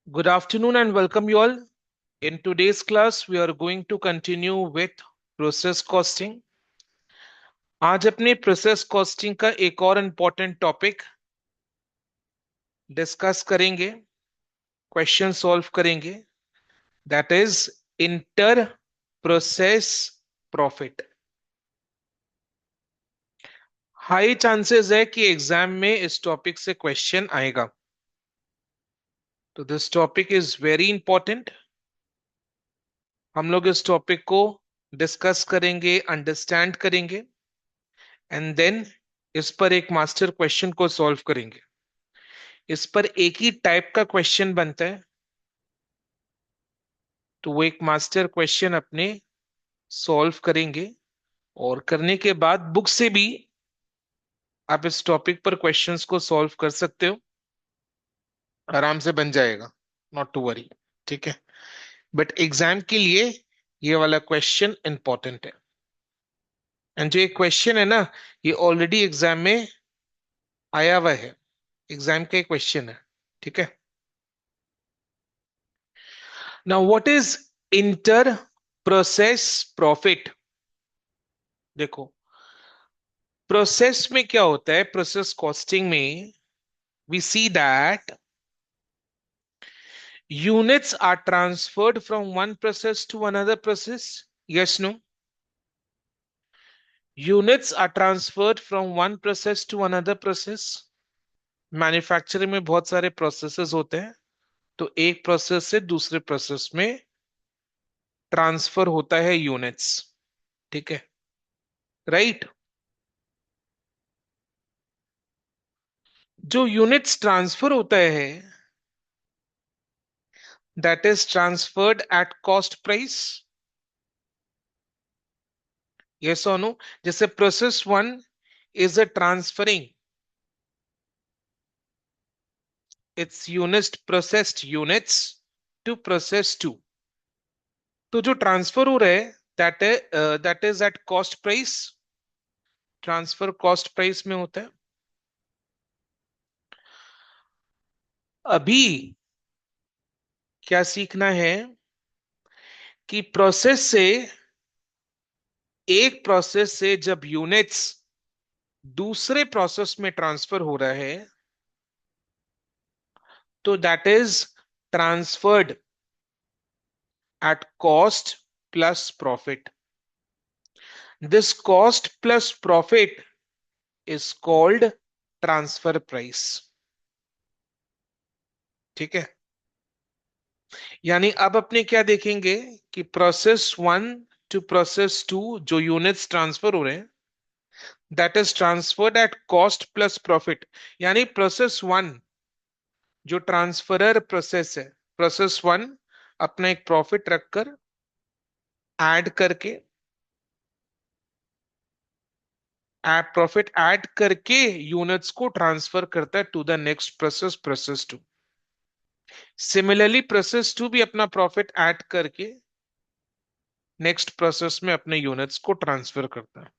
Good afternoon and welcome you all. In today's class, we are going to continue with process costing. आज अपने process costing का एक और important topic discuss करेंगे, question solve करेंगे, that is inter process profit. High chances है कि exam में इस टॉपिक से क्वेश्चन आएगा, तो this topic is very important. हम लोग इस टॉपिक को डिस्कस करेंगे, अंडरस्टैंड करेंगे एंड देन इस पर एक मास्टर क्वेश्चन को सॉल्व करेंगे। इस पर एक ही टाइप का क्वेश्चन बनता है, तो वो एक मास्टर क्वेश्चन अपने सॉल्व करेंगे और करने के बाद बुक से भी आप इस टॉपिक पर क्वेश्चंस को सॉल्व कर सकते हो, आराम से बन जाएगा, नॉट टू वरी। ठीक है, बट एग्जाम के लिए ये वाला क्वेश्चन इंपॉर्टेंट है। एंड जो ये क्वेश्चन है ना, ये ऑलरेडी एग्जाम में आया हुआ है, एग्जाम का क्वेश्चन है। ठीक है, now what is inter process profit. देखो, प्रोसेस में क्या होता है, प्रोसेस कॉस्टिंग में we see that units are transferred from one process to another process. Yes no, units are transferred from one process to another process. Manufacturing में बहुत सारे processes होते हैं, तो एक प्रोसेस से दूसरे प्रोसेस में ट्रांसफर होता है यूनिट्स। ठीक है, राइट। जो यूनिट्स ट्रांसफर होता है that is transferred at cost price. Yes और नो, जैसे process one is a transferring its unit processed units to process two. तो जो ट्रांसफर हो रहा है that is at cost price, transfer cost price में होता है। अभी क्या सीखना है कि प्रोसेस से, एक प्रोसेस से जब यूनिट्स दूसरे प्रोसेस में ट्रांसफर हो रहा है तो that is transferred at cost plus profit. This cost plus profit is called transfer price. ठीक है, यानी अब अपने क्या देखेंगे कि process one to process two जो यूनिट्स ट्रांसफर हो रहे हैं that is transferred at cost plus profit. यानी प्रोसेस वन जो ट्रांसफरर प्रोसेस है, प्रोसेस वन अपना एक प्रॉफिट रखकर ऐड करके, प्रॉफिट ऐड करके यूनिट्स को ट्रांसफर करता है to the next process, process two. Similarly process two भी अपना प्रॉफिट ऐड करके नेक्स्ट प्रोसेस में अपने यूनिट्स को ट्रांसफर करता है।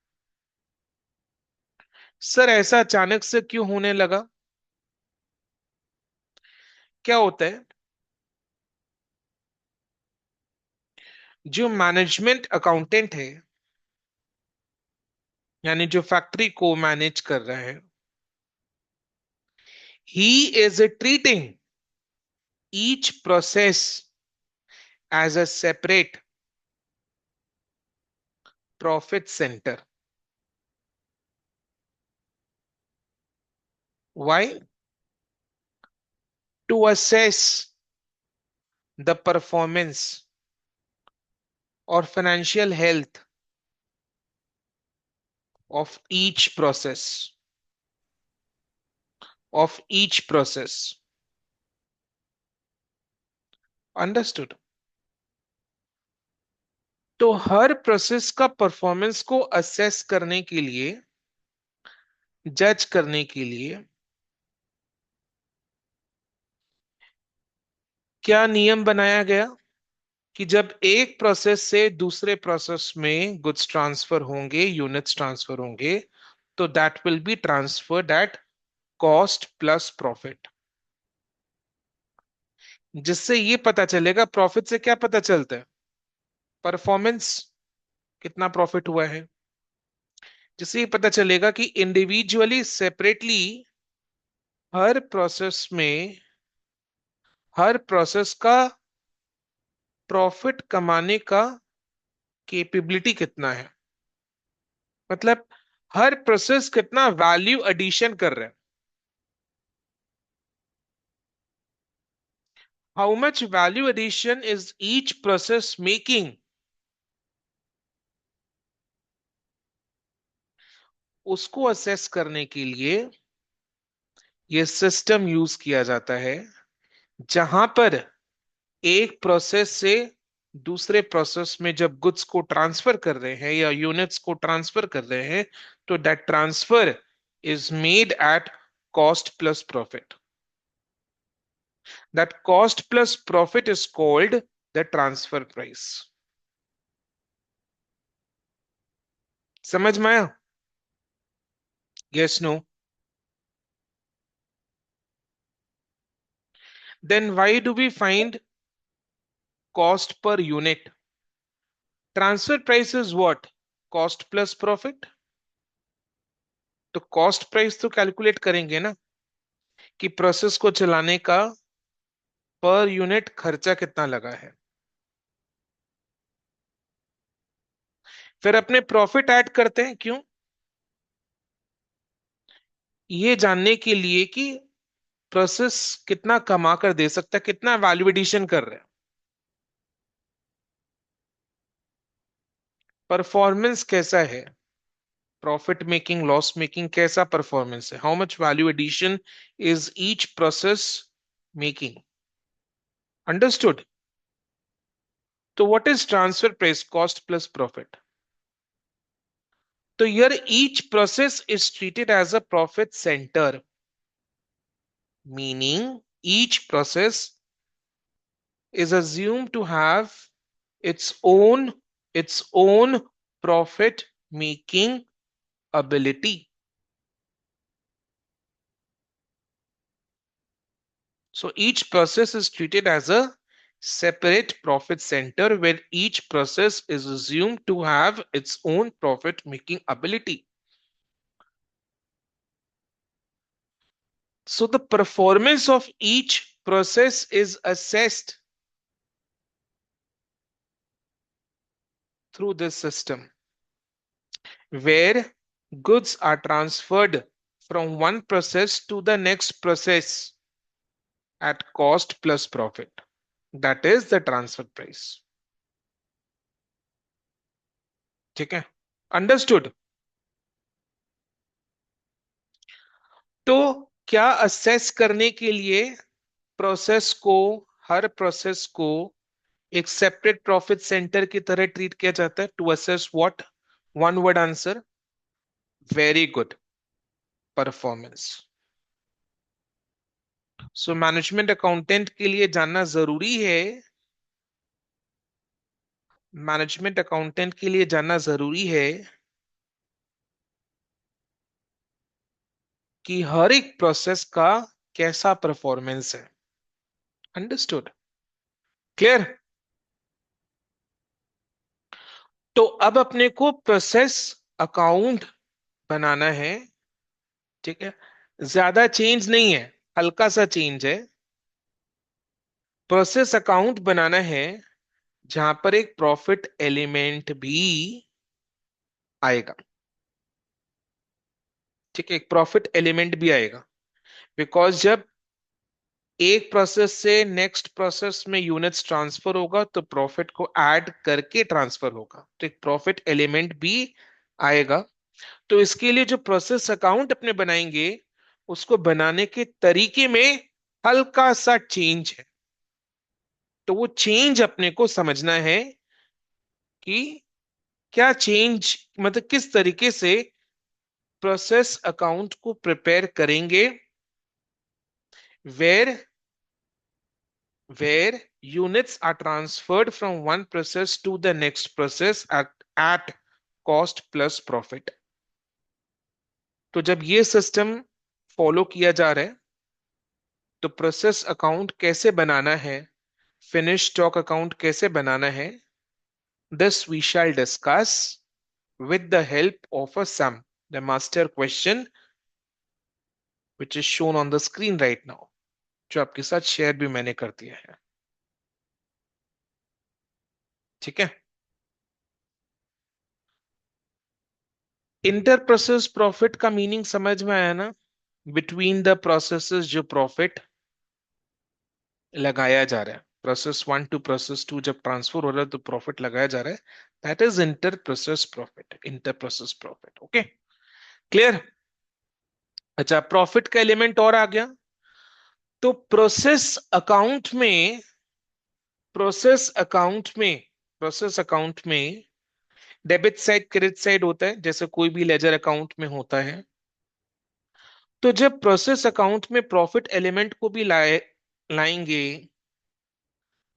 सर ऐसा अचानक से क्यों होने लगा, क्या होता है? जो मैनेजमेंट अकाउंटेंट है, यानी जो फैक्ट्री को मैनेज कर रहा है, he is treating each process as a separate profit center. Why? To assess the performance और financial health of each process, of each process. Understood? तो हर प्रोसेस का परफॉर्मेंस को असेस करने के लिए, जज करने के लिए क्या नियम बनाया गया कि जब एक प्रोसेस से दूसरे प्रोसेस में गुड्स ट्रांसफर होंगे, यूनिट्स ट्रांसफर होंगे, तो that will be transferred at cost plus profit. जिससे ये पता चलेगा, प्रॉफिट से क्या पता चलता है? परफॉर्मेंस, कितना प्रॉफिट हुआ है। जिससे ये पता चलेगा कि इंडिविजुअली सेपरेटली हर प्रोसेस में, हर प्रोसेस का प्रॉफिट कमाने का कैपेबिलिटी कितना है। मतलब हर प्रोसेस कितना वैल्यू एडिशन कर रहा है। How much value addition is each process making, उसको असेस करने के लिए ये सिस्टम यूज किया जाता है। जहां पर एक प्रोसेस से दूसरे प्रोसेस में जब गुड्स को ट्रांसफर कर रहे हैं या यूनिट्स को ट्रांसफर कर रहे हैं, तो that transfer is made at cost plus profit. That cost plus profit is called the transfer price. समझ में आया? Yes, no? Then why do we find cost per unit? Transfer price is what? Cost plus profit. तो cost price तो calculate करेंगे ना, कि process को चलाने का पर यूनिट खर्चा कितना लगा है। फिर अपने प्रॉफिट ऐड करते हैं, क्यों? ये जानने के लिए कि प्रोसेस कितना कमा कर दे सकता है, कितना वैल्यू एडिशन कर रहा है। परफॉर्मेंस कैसा है, प्रॉफिट मेकिंग, लॉस मेकिंग, कैसा परफॉर्मेंस है, how much value addition is each process making. Understood? तो what is transfer price? Cost plus profit. तो यार each process is treated as a profit center, meaning each process is assumed to have its own its own profit making ability. So each process is treated as a separate profit center where each process is assumed to have its own profit making ability. So the performance of each process is assessed through this system, where goods are transferred from one process to the next process at cost plus profit. That is the transfer price. ठीक है? Understood? तो क्या assess करने के लिए process को, हर process को एक सेपरेट प्रॉफिट सेंटर की तरह ट्रीट किया जाता है? To assess what? One word answer, very good, performance. So management accountant के लिए जानना जरूरी है, मैनेजमेंट अकाउंटेंट के लिए जानना जरूरी है कि हर एक प्रोसेस का कैसा परफॉर्मेंस है। अंडरस्टूड? क्लियर? तो अब अपने को प्रोसेस अकाउंट बनाना है। ठीक है? ज्यादा चेंज नहीं है, हल्का सा चेंज है। प्रोसेस अकाउंट बनाना है जहां पर एक प्रॉफिट एलिमेंट भी आएगा। ठीक है? एक प्रॉफिट एलिमेंट भी आएगा, बिकॉज जब एक प्रोसेस से नेक्स्ट प्रोसेस में यूनिट्स ट्रांसफर होगा तो प्रॉफिट को ऐड करके ट्रांसफर होगा, तो एक प्रॉफिट एलिमेंट भी आएगा। तो इसके लिए जो प्रोसेस अकाउंट अपने बनाएंगे, उसको बनाने के तरीके में हल्का सा चेंज है। तो वो चेंज अपने को समझना है कि क्या चेंज, मतलब किस तरीके से प्रोसेस अकाउंट को प्रिपेयर करेंगे, where where units are transferred from one process to the next process at cost plus profit। तो जब ये सिस्टम फॉलो किया जा रहा है, तो प्रोसेस अकाउंट कैसे बनाना है, फिनिश स्टॉक अकाउंट कैसे बनाना है, this we shall discuss with the help of a sum, the master question which is shown on the screen right now, जो आपके साथ शेयर भी मैंने कर दिया है। ठीक है। इंटर प्रोसेस प्रॉफिट का मीनिंग समझ में आया ना? बिटवीन द प्रोसेसेस जो प्रॉफिट लगाया जा रहा है, process one to process two जब ट्रांसफर हो रहा है तो प्रॉफिट लगाया जा रहा है, that is inter process profit, inter process profit. Okay, clear? अच्छा, प्रॉफिट का एलिमेंट और आ गया। तो प्रोसेस अकाउंट में प्रोसेस अकाउंट में डेबिट साइड क्रेडिट साइड होता है, जैसे कोई भी लेजर अकाउंट में होता है। तो जब प्रोसेस अकाउंट में प्रॉफिट एलिमेंट को भी लाएंगे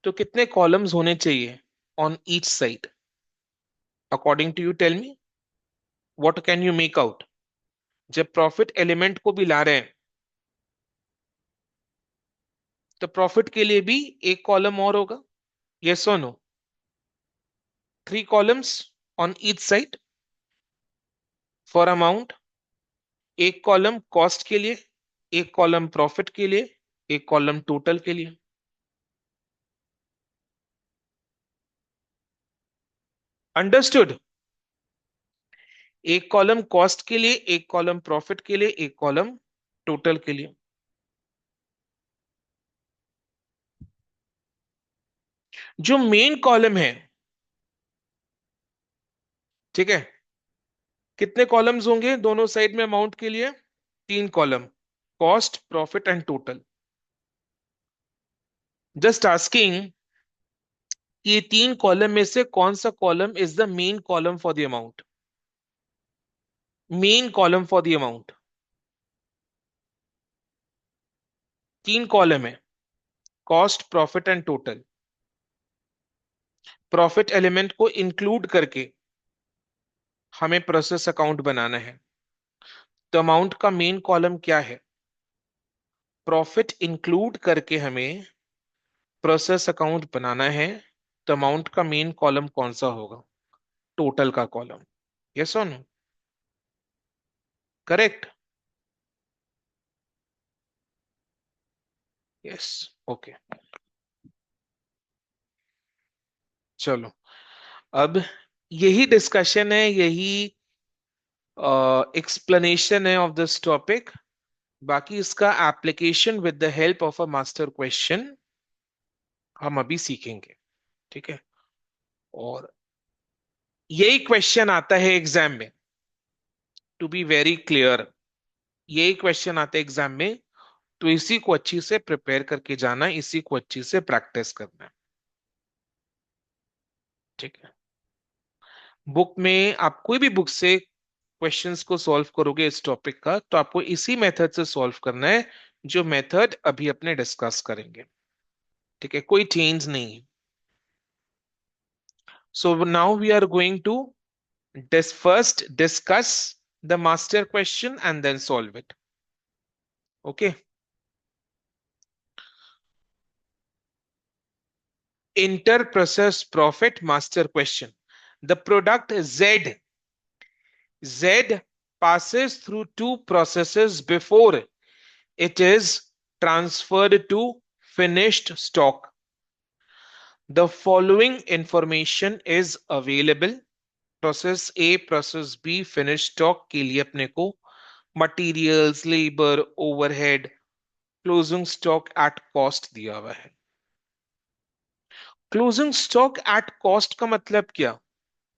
तो कितने कॉलम्स होने चाहिए on each side? According to you tell me, what can you make out? जब प्रॉफिट एलिमेंट को भी ला रहे हैं तो प्रॉफिट के लिए भी एक कॉलम और होगा, यस और no? 3 columns on each side for amount. एक कॉलम कॉस्ट के लिए, एक कॉलम प्रॉफिट के लिए, एक कॉलम टोटल के लिए। अंडरस्टूड? एक कॉलम कॉस्ट के लिए, एक कॉलम प्रॉफिट के लिए, एक कॉलम टोटल के लिए। जो मेन कॉलम है, ठीक है, कितने कॉलम्स होंगे दोनों साइड में अमाउंट के लिए? 3 column, cost profit and total. Just asking, ये 3 कॉलम में से कौन सा column is the main column for the amount? Main column for the amount. 3 column है, cost profit and total. Profit element को इंक्लूड करके हमें प्रोसेस अकाउंट बनाना है। तो अमाउंट का मेन कॉलम क्या है? प्रॉफिट इंक्लूड करके हमें प्रोसेस अकाउंट बनाना है। तो अमाउंट का मेन कॉलम कौन सा होगा? टोटल का कॉलम। यस और नो? करेक्ट? यस। ओके, चलो। अब यही डिस्कशन है, यही एक्सप्लेनेशन है ऑफ दिस टॉपिक। बाकी इसका application with the help of a master question हम अभी सीखेंगे। ठीक है। और यही क्वेश्चन आता है एग्जाम में, टू बी वेरी क्लियर, यही क्वेश्चन आता है एग्जाम में। तो इसी को अच्छी से प्रिपेयर करके जाना, इसी को अच्छी से प्रैक्टिस करना है। ठीक है। बुक में आप कोई भी बुक से क्वेश्चंस को सॉल्व करोगे इस टॉपिक का, तो आपको इसी मेथड से सॉल्व करना है, जो मेथड अभी अपने डिस्कस करेंगे। ठीक है, कोई चेंज नहीं है। So now we are going to first discuss the master question and then solve it. Okay. Inter process profit master question. The product Z passes through 2 processes before it is transferred to finished stock. The following information is available. Process A, process B, finish stock के लिए अपने को materials, labour, overhead, closing stock at cost दिया हुआ है। Closing stock at cost का मतलब क्या?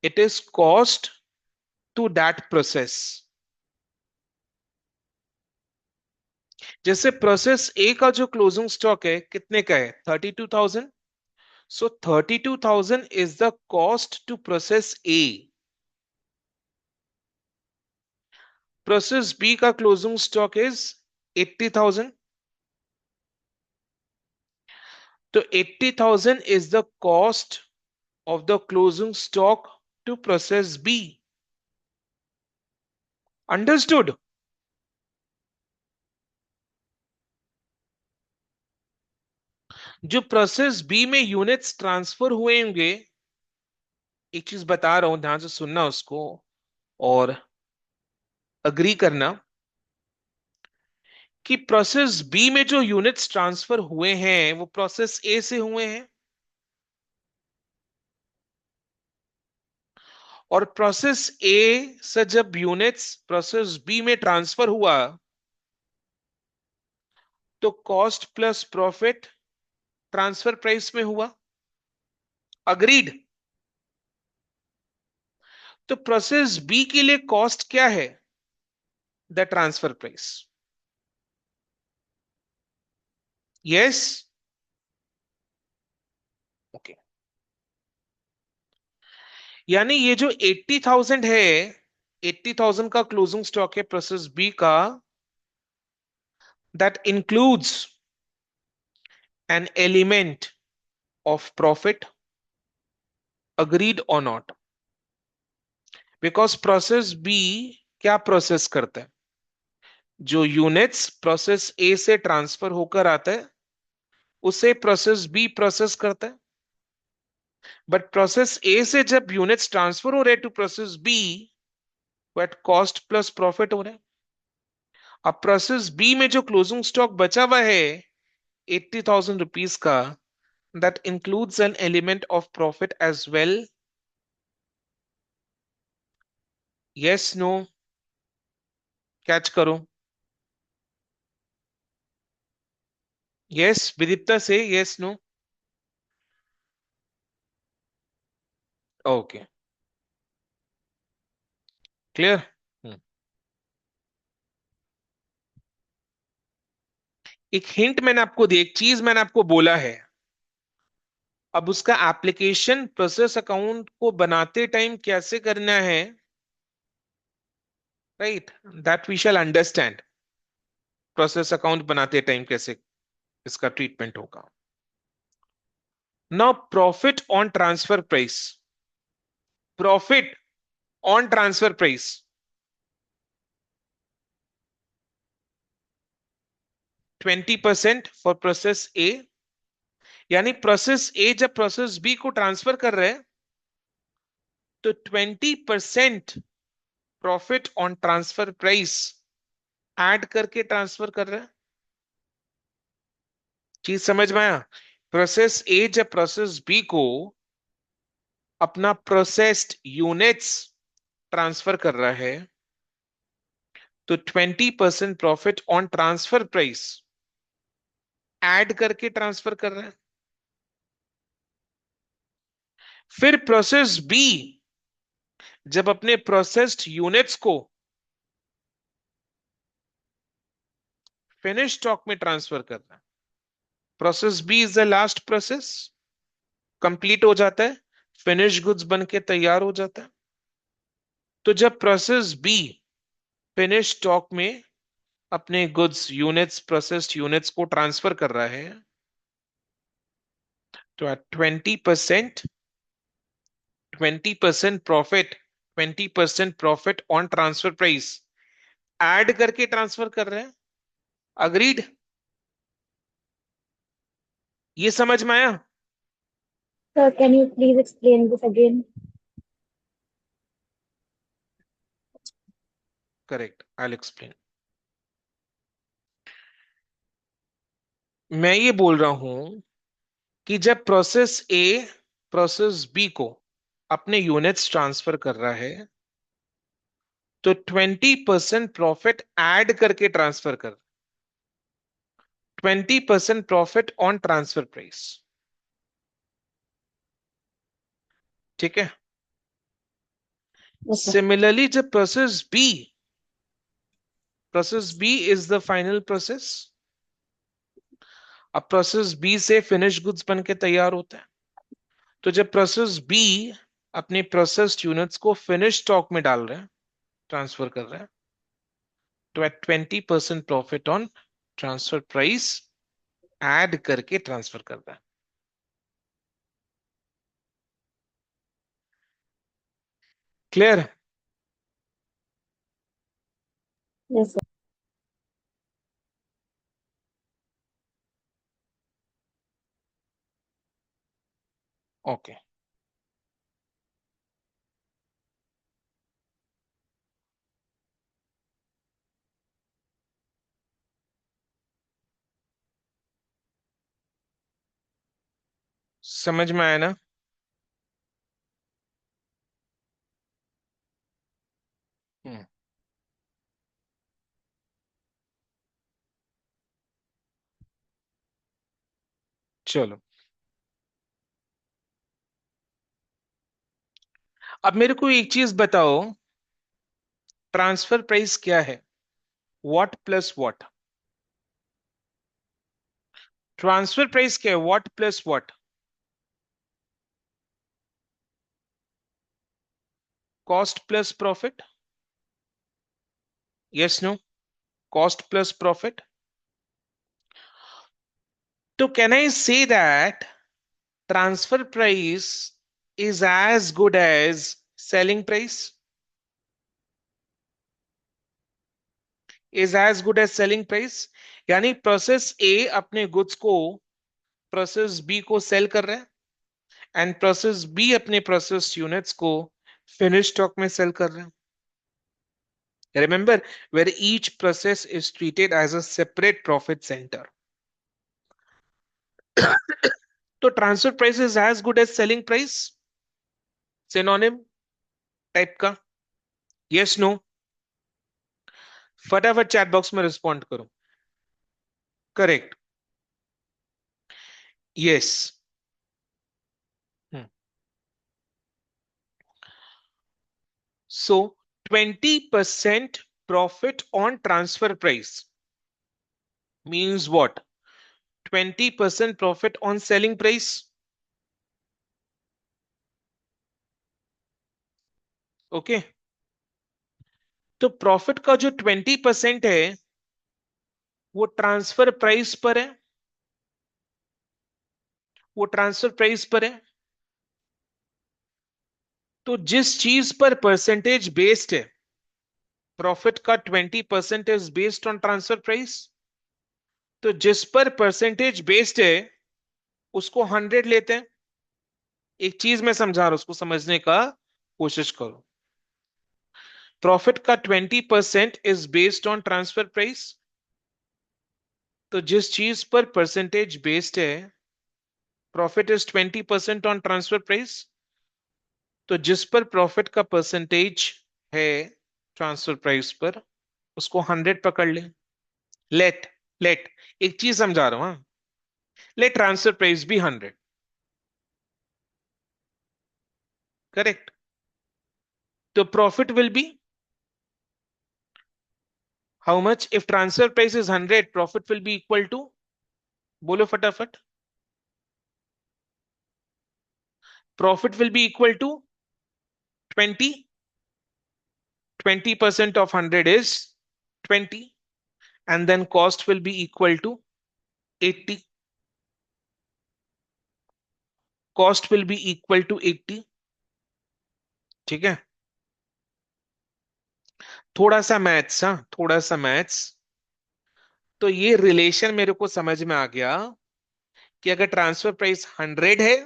It is cost to that process. जैसे प्रोसेस ए का जो क्लोजिंग स्टॉक है कितने का है? 32,000। So 32,000 is the cost to process A. Process B का क्लोजिंग स्टॉक इज 80,000। तो 80,000 is the cost of the closing stock to process B. Understood? जो प्रोसेस बी में यूनिट्स ट्रांसफर हुए होंगे, एक चीज बता रहा हूं, ध्यान से सुनना उसको और अग्री करना, कि प्रोसेस बी में जो यूनिट्स ट्रांसफर हुए हैं वो प्रोसेस ए से हुए हैं, और प्रोसेस ए से जब यूनिट्स प्रोसेस बी में ट्रांसफर हुआ तो cost plus profit transfer price में हुआ। अग्रीड। तो प्रोसेस बी के लिए कॉस्ट क्या है? The transfer price. Yes. Okay. यानी ये जो 80,000 है, 80,000 का क्लोजिंग स्टॉक है प्रोसेस बी का, that includes an element of profit. Agreed और नॉट? बिकॉज प्रोसेस बी क्या प्रोसेस करता है? जो यूनिट्स प्रोसेस ए से ट्रांसफर होकर आता है उसे प्रोसेस बी प्रोसेस करता है, बट प्रोसेस ए से जब यूनिट्स ट्रांसफर हो रहे to process B, but cost plus profit हो रहा है। अब प्रोसेस बी में जो क्लोजिंग स्टॉक बचा हुआ है 80,000 रुपीज का, that includes an element of profit as well. Yes no? Catch करो। यस विदिप्ता से, यस नो? ओके। क्लियर। एक हिंट मैंने आपको दी, एक चीज मैंने आपको बोला है, अब उसका एप्लीकेशन प्रोसेस अकाउंट को बनाते टाइम कैसे करना है, right, that we shall understand. Process account बनाते टाइम कैसे इसका ट्रीटमेंट होगा। Now profit on transfer price. Profit on transfer price 20% for process A. यानी प्रोसेस ए जब प्रोसेस बी को ट्रांसफर कर रहे हैं तो 20% profit on transfer price add करके ट्रांसफर कर रहे हैं। चीज समझ में आया? प्रोसेस ए जब प्रोसेस बी को अपना प्रोसेस्ड यूनिट्स ट्रांसफर कर रहा है तो 20% profit on transfer price add करके ट्रांसफर कर रहा है। फिर प्रोसेस बी जब अपने प्रोसेस्ड यूनिट्स को फिनिश स्टॉक में ट्रांसफर कर रहा है, process B is the last process, complete हो जाता है, फिनिश गुड्स बन के तैयार हो जाता है। तो जब प्रोसेस बी फिनिश स्टॉक में अपने गुड्स यूनिट्स प्रोसेस्ड यूनिट्स को ट्रांसफर कर रहा है तो at 20% profit, 20% profit on transfer price add करके ट्रांसफर कर रहे हैं। अग्रीड? ये समझ में आया? Sir, can you please explain this again? Correct, I explain. मैं ये बोल रहा हूं कि जब प्रोसेस ए प्रोसेस बी को अपने यूनिट्स ट्रांसफर कर रहा है तो 20% प्रॉफिट ऐड करके ट्रांसफर कर, 20% प्रॉफिट ऑन ट्रांसफर प्राइस। ठीक है? Yes, sir. सिमिलरली जब process B is the final process, अब प्रोसेस बी से फिनिश गुड्स बन के तैयार होता है, तो जब प्रोसेस बी अपनी प्रोसेस्ड यूनिट्स को फिनिश स्टॉक में डाल रहे हैं, ट्रांसफर कर रहे हैं, तो at 20% profit on transfer price add करके ट्रांसफर करता है। क्लियर? Yes, sir. ओके, समझ में आया ना? हम्म, चलो, अब मेरे को एक चीज बताओ, ट्रांसफर प्राइस क्या है? What plus what? Transfer price क्या है? What plus what? Cost plus profit? Yes no? Cost plus profit? तो can I say that transfer price is as good as selling price? Is as good as selling price, यानी process A अपने goods को process B को cell कर रहा है, and process B अपने process units को फिनिश स्टॉक में सेल कर रहे हैं. Remember, where each process is treated as a separate profit center. तो transfer price is as good as selling price, synonym type का? Yes no? फटाफट chat box में रिस्पॉन्ड करो. Correct. Yes. So 20% profit on transfer price means what? 20% profit on selling price. Okay, तो profit का जो 20% है वो ट्रांसफर प्राइस पर है, वो ट्रांसफर प्राइस पर है. तो जिस चीज पर परसेंटेज बेस्ड है, प्रॉफिट का 20% is based on transfer price, तो जिस पर परसेंटेज बेस्ड है उसको 100 लेते हैं. एक चीज मैं समझा रहा हूं, उसको समझने का कोशिश करो. प्रॉफिट का 20% is based on transfer price, तो जिस चीज पर परसेंटेज बेस्ड है, profit is 20% on transfer price, तो जिस पर प्रॉफिट का परसेंटेज है ट्रांसफर प्राइस पर, उसको 100 पकड़ ले. लेट लेट एक चीज समझा रहा हूं, हाँ. लेट ट्रांसफर प्राइस भी 100. करेक्ट. तो profit will be how much? If transfer price is 100, profit will be equal to, बोलो फटाफट. Profit will be equal to 20. 20% of 100 is 20, and then cost will be equal to 80. Cost will be equal to 80. ठीक है? थोड़ा सा maths, हाँ, थोड़ा सा maths. तो ये रिलेशन मेरे को समझ में आ गया कि अगर ट्रांसफर प्राइस 100 है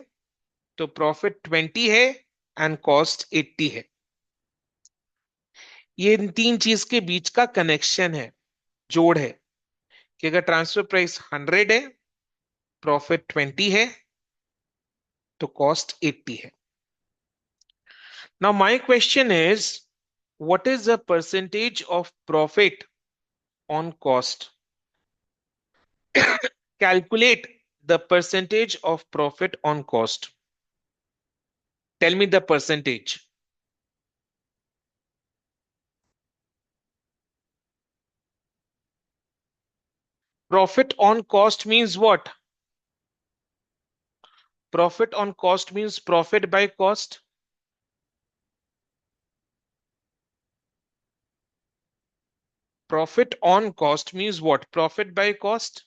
तो प्रॉफिट 20 है एंड कॉस्ट 80 है. ये इन तीन चीज के बीच का कनेक्शन है, जोड़ है, कि अगर ट्रांसफर प्राइस 100 है, प्रॉफिट 20 है, तो कॉस्ट 80 है. Now my question is, what is the percentage of profit on cost? Calculate the percentage of profit on cost. Tell me the percentage. Profit on cost means what? Profit on cost means profit by cost. Profit on cost means what? Profit by cost.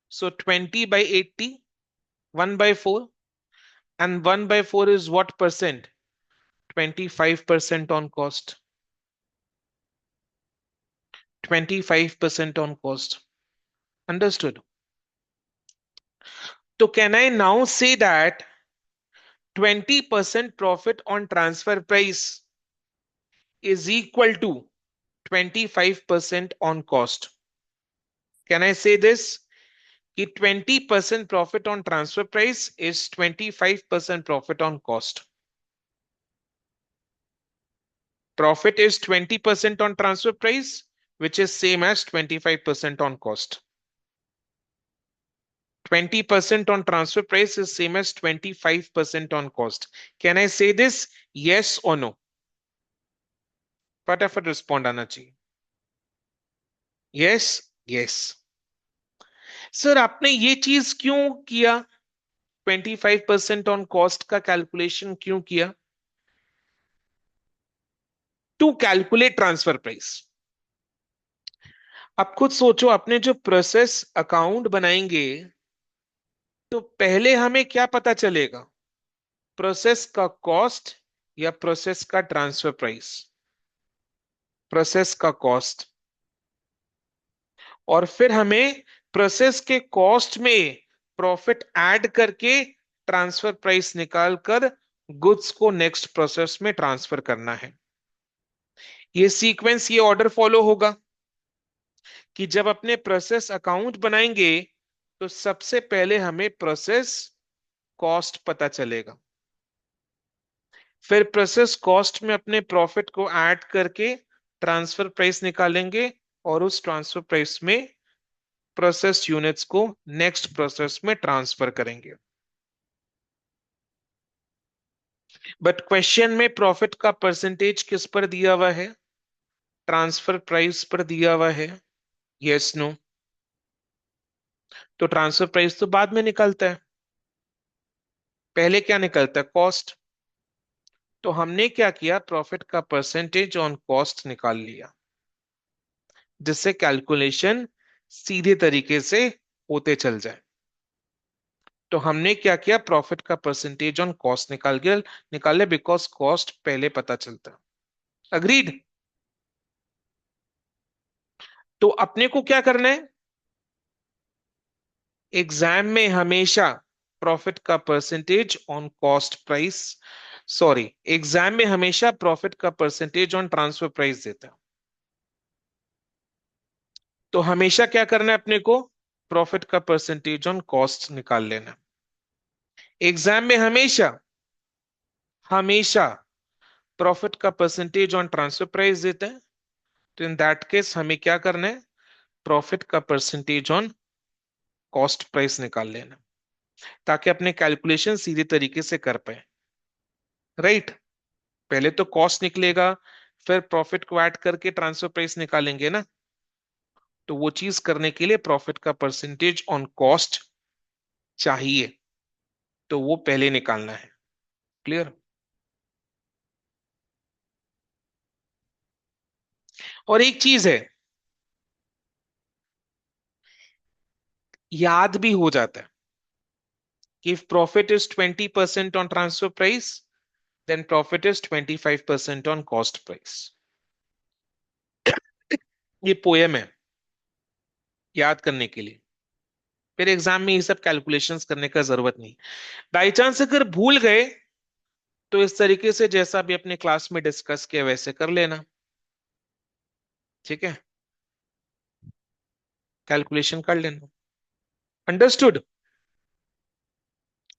So 20 by 80, 1 by 4. And 1 by 4 is what percent? 25% on cost. 25% on cost. Understood? So can I now say that 20% profit on transfer price is equal to 25% on cost. Can I say this कि 20% profit on transfer price is 25% profit on cost. Profit is 20% on transfer price, which is same as 25% on cost. 20% on transfer price is same as 25% on cost. Can I say this? Yes or no? फटाफट respond आना चाहिए। Yes, yes. Sir आपने ये चीज क्यों किया? 25% on cost का calculation क्यों किया? To calculate transfer price. आप खुद सोचो, अपने जो प्रोसेस अकाउंट बनाएंगे तो पहले हमें क्या पता चलेगा? प्रोसेस का कॉस्ट या प्रोसेस का ट्रांसफर प्राइस? प्रोसेस का कॉस्ट। और फिर हमें प्रोसेस के कॉस्ट में प्रॉफिट ऐड करके ट्रांसफर प्राइस निकाल कर गुड्स को नेक्स्ट प्रोसेस में ट्रांसफर करना है। ये सीक्वेंस, ये ऑर्डर फॉलो होगा कि जब अपने प्रोसेस अकाउंट बनाएंगे तो सबसे पहले हमें प्रोसेस कॉस्ट पता चलेगा, फिर प्रोसेस कॉस्ट में अपने प्रॉफिट को ऐड करके ट्रांसफर प्राइस निकालेंगे और उस ट्रांसफर प्राइस में प्रोसेस यूनिट्स को नेक्स्ट प्रोसेस में ट्रांसफर करेंगे। बट क्वेश्चन में प्रॉफिट का परसेंटेज किस पर दिया हुआ है? ट्रांसफर प्राइस पर दिया हुआ है। Yes, no? तो ट्रांसफर प्राइस तो बाद में निकलता है, पहले क्या निकलता है? कॉस्ट। तो हमने क्या किया? प्रॉफिट का परसेंटेज ऑन कॉस्ट निकाल लिया, जिससे कैलकुलेशन सीधे तरीके से होते चल जाए। तो हमने क्या किया? प्रॉफिट का परसेंटेज ऑन कॉस्ट निकाले, बिकॉज कॉस्ट पहले पता चलता है। अग्रीड? तो अपने को क्या करना है? एग्जाम में हमेशा प्रॉफिट का percentage on cost price, sorry, exam में हमेशा प्रॉफिट का परसेंटेज ऑन ट्रांसफर प्राइस देता है। तो हमेशा क्या करना है अपने को? प्रॉफिट का परसेंटेज ऑन कॉस्ट निकाल लेना। एग्जाम में हमेशा हमेशा प्रॉफिट का परसेंटेज ऑन ट्रांसफर प्राइस देते हैं। तो इन दैट केस हमें क्या करना है? प्रॉफिट का परसेंटेज ऑन कॉस्ट प्राइस निकाल लेना, ताकि अपने कैलकुलेशन सीधे तरीके से कर पाए। राइट? पहले तो कॉस्ट निकलेगा, फिर प्रॉफिट को ऐड करके ट्रांसफर प्राइस निकालेंगे ना। तो वो चीज करने के लिए प्रॉफिट का परसेंटेज ऑन कॉस्ट चाहिए, तो वो पहले निकालना है। क्लियर? और एक चीज है, याद भी हो जाता है कि if profit is 20% on transfer price, then profit is 25% on cost price। ये पोयम है याद करने के लिए, फिर एग्जाम में ये सब कैलकुलेशंस करने का जरूरत नहीं। बाई चांस अगर भूल गए तो इस तरीके से जैसा भी अपने क्लास में डिस्कस किया वैसे कर लेना। ठीक है? कैलकुलेशन कर लेना। अंडरस्टूड?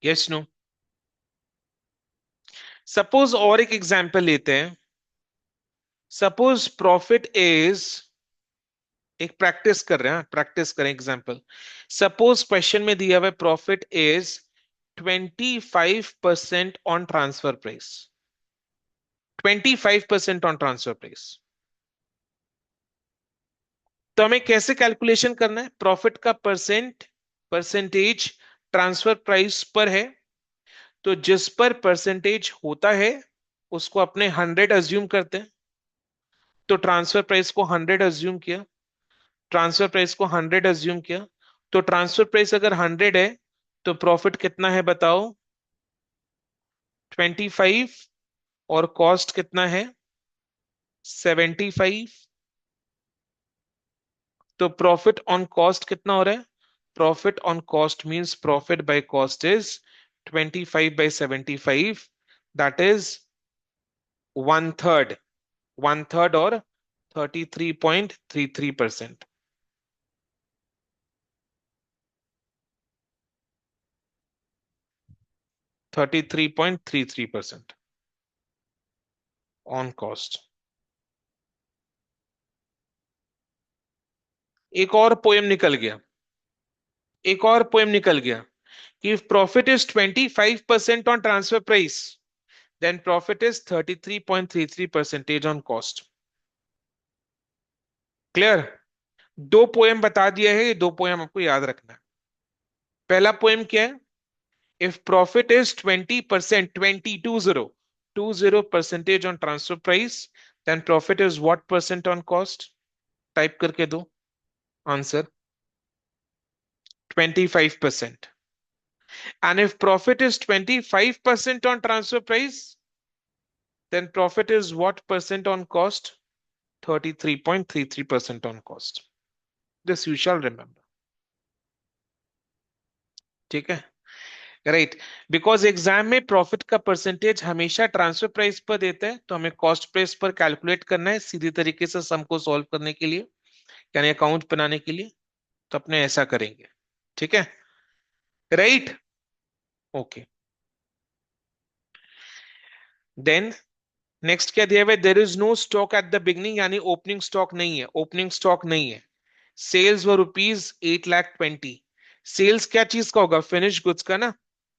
Yes, no? सपोज और एक एग्जांपल लेते हैं। सपोज प्रॉफिट इज, एक प्रैक्टिस कर रहे हैं, प्रैक्टिस करें एग्जांपल। सपोज क्वेश्चन में दिया हुआ है profit is 25% on transfer price. 25% on transfer price. तो हमें कैसे कैलकुलेशन करना है? प्रॉफिट का परसेंटेज ट्रांसफर प्राइस पर है, तो जिस पर परसेंटेज होता है उसको अपने 100 अज्यूम करते हैं। तो ट्रांसफर प्राइस को 100 अज्यूम किया, ट्रांसफर प्राइस को 100 अज्यूम किया। तो ट्रांसफर प्राइस अगर 100 है तो प्रॉफिट कितना है बताओ? 25। और कॉस्ट कितना है? 75। तो प्रॉफिट ऑन कॉस्ट कितना हो रहा है? Profit on cost means profit by cost is 25/75, that is one third, one third और 33.33%। 33.33% ऑन कॉस्ट। एक और पोएम निकल गया, एक और पोएम निकल गया कि if profit is 25% on transfer price, then profit is 33.33% on cost। Clear? दो पोएम बता दिया है, ये दो पोएम आपको याद रखना है। पहला पोएम क्या है? If profit is 20%, 20 on transfer price, then profit is what percent on cost? Type करके दो answer. 25%। And if profit is 25% on transfer price, then profit is what percent on cost? 33.33% on cost. This you shall remember. ठीक है? Right. Because exam में profit का percentage हमेशा transfer price पर देता है, तो हमें कॉस्ट प्राइस पर कैलकुलेट करना है सीधी तरीके से सम को सॉल्व करने के लिए, यानी अकाउंट बनाने के लिए। तो अपने ऐसा करेंगे। ठीक है? राइट। ओके। देन नेक्स्ट क्या दिया हुआ है? There is no stock at the beginning, यानी ओपनिंग स्टॉक नहीं है, ओपनिंग स्टॉक नहीं है। सेल्स व ₹8,20,000। सेल्स क्या चीज का होगा? फिनिश गुड्स का ना,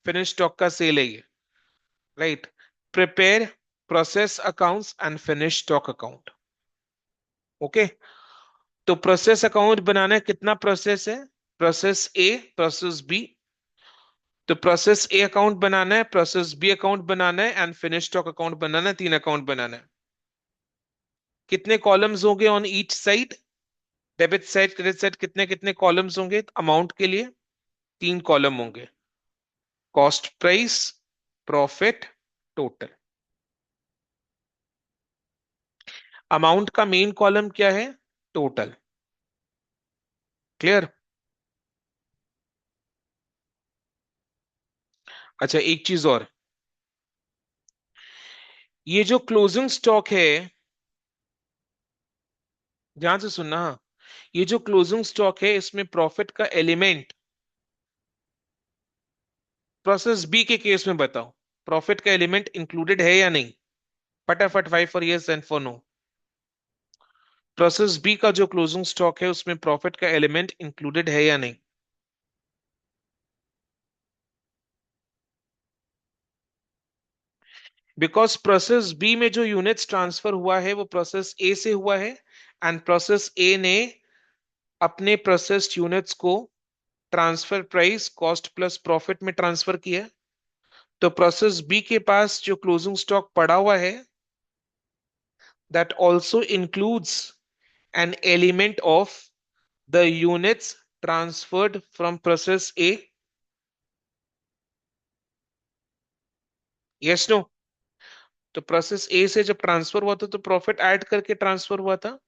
फिनिश स्टॉक का सेल है ये। Right. Prepare process accounts and finish stock account. Okay. तो प्रोसेस अकाउंट बनाना है, कितना प्रोसेस है? Process A, process B. तो प्रोसेस ए अकाउंट बनाना है, प्रोसेस बी अकाउंट बनाना है एंड फिनिश स्टॉक अकाउंट बनाना है, तीन अकाउंट बनाना है। कितने कॉलम्स होंगे on each side? Debit side, credit side, कितने कितने कॉलम्स होंगे अमाउंट के लिए? तीन कॉलम होंगे। Cost price, profit, total. Amount का मेन कॉलम क्या है? टोटल। क्लियर? अच्छा, एक चीज और, ये जो क्लोजिंग स्टॉक है, ध्यान से सुनना, हाँ, ये जो क्लोजिंग स्टॉक है इसमें प्रॉफिट का एलिमेंट, प्रोसेस बी के केस में बताओ, प्रॉफिट का एलिमेंट इंक्लूडेड है या नहीं? फटाफट, 5 for yes and for no. Process B का जो क्लोजिंग स्टॉक है उसमें प्रॉफिट का एलिमेंट इंक्लूडेड है या नहीं? बिकॉज प्रोसेस बी में जो यूनिट्स ट्रांसफर हुआ है वो प्रोसेस ए से हुआ है, एंड प्रोसेस ए ने अपने प्रोसेस्ड यूनिट्स को transfer price cost plus profit में ट्रांसफर किया। तो प्रोसेस बी के पास जो क्लोजिंग स्टॉक पड़ा हुआ है, that also includes an element of the units transferred from process A. Yes no? तो प्रोसेस ए से जब ट्रांसफर हुआ था तो प्रॉफिट ऐड करके ट्रांसफर हुआ था,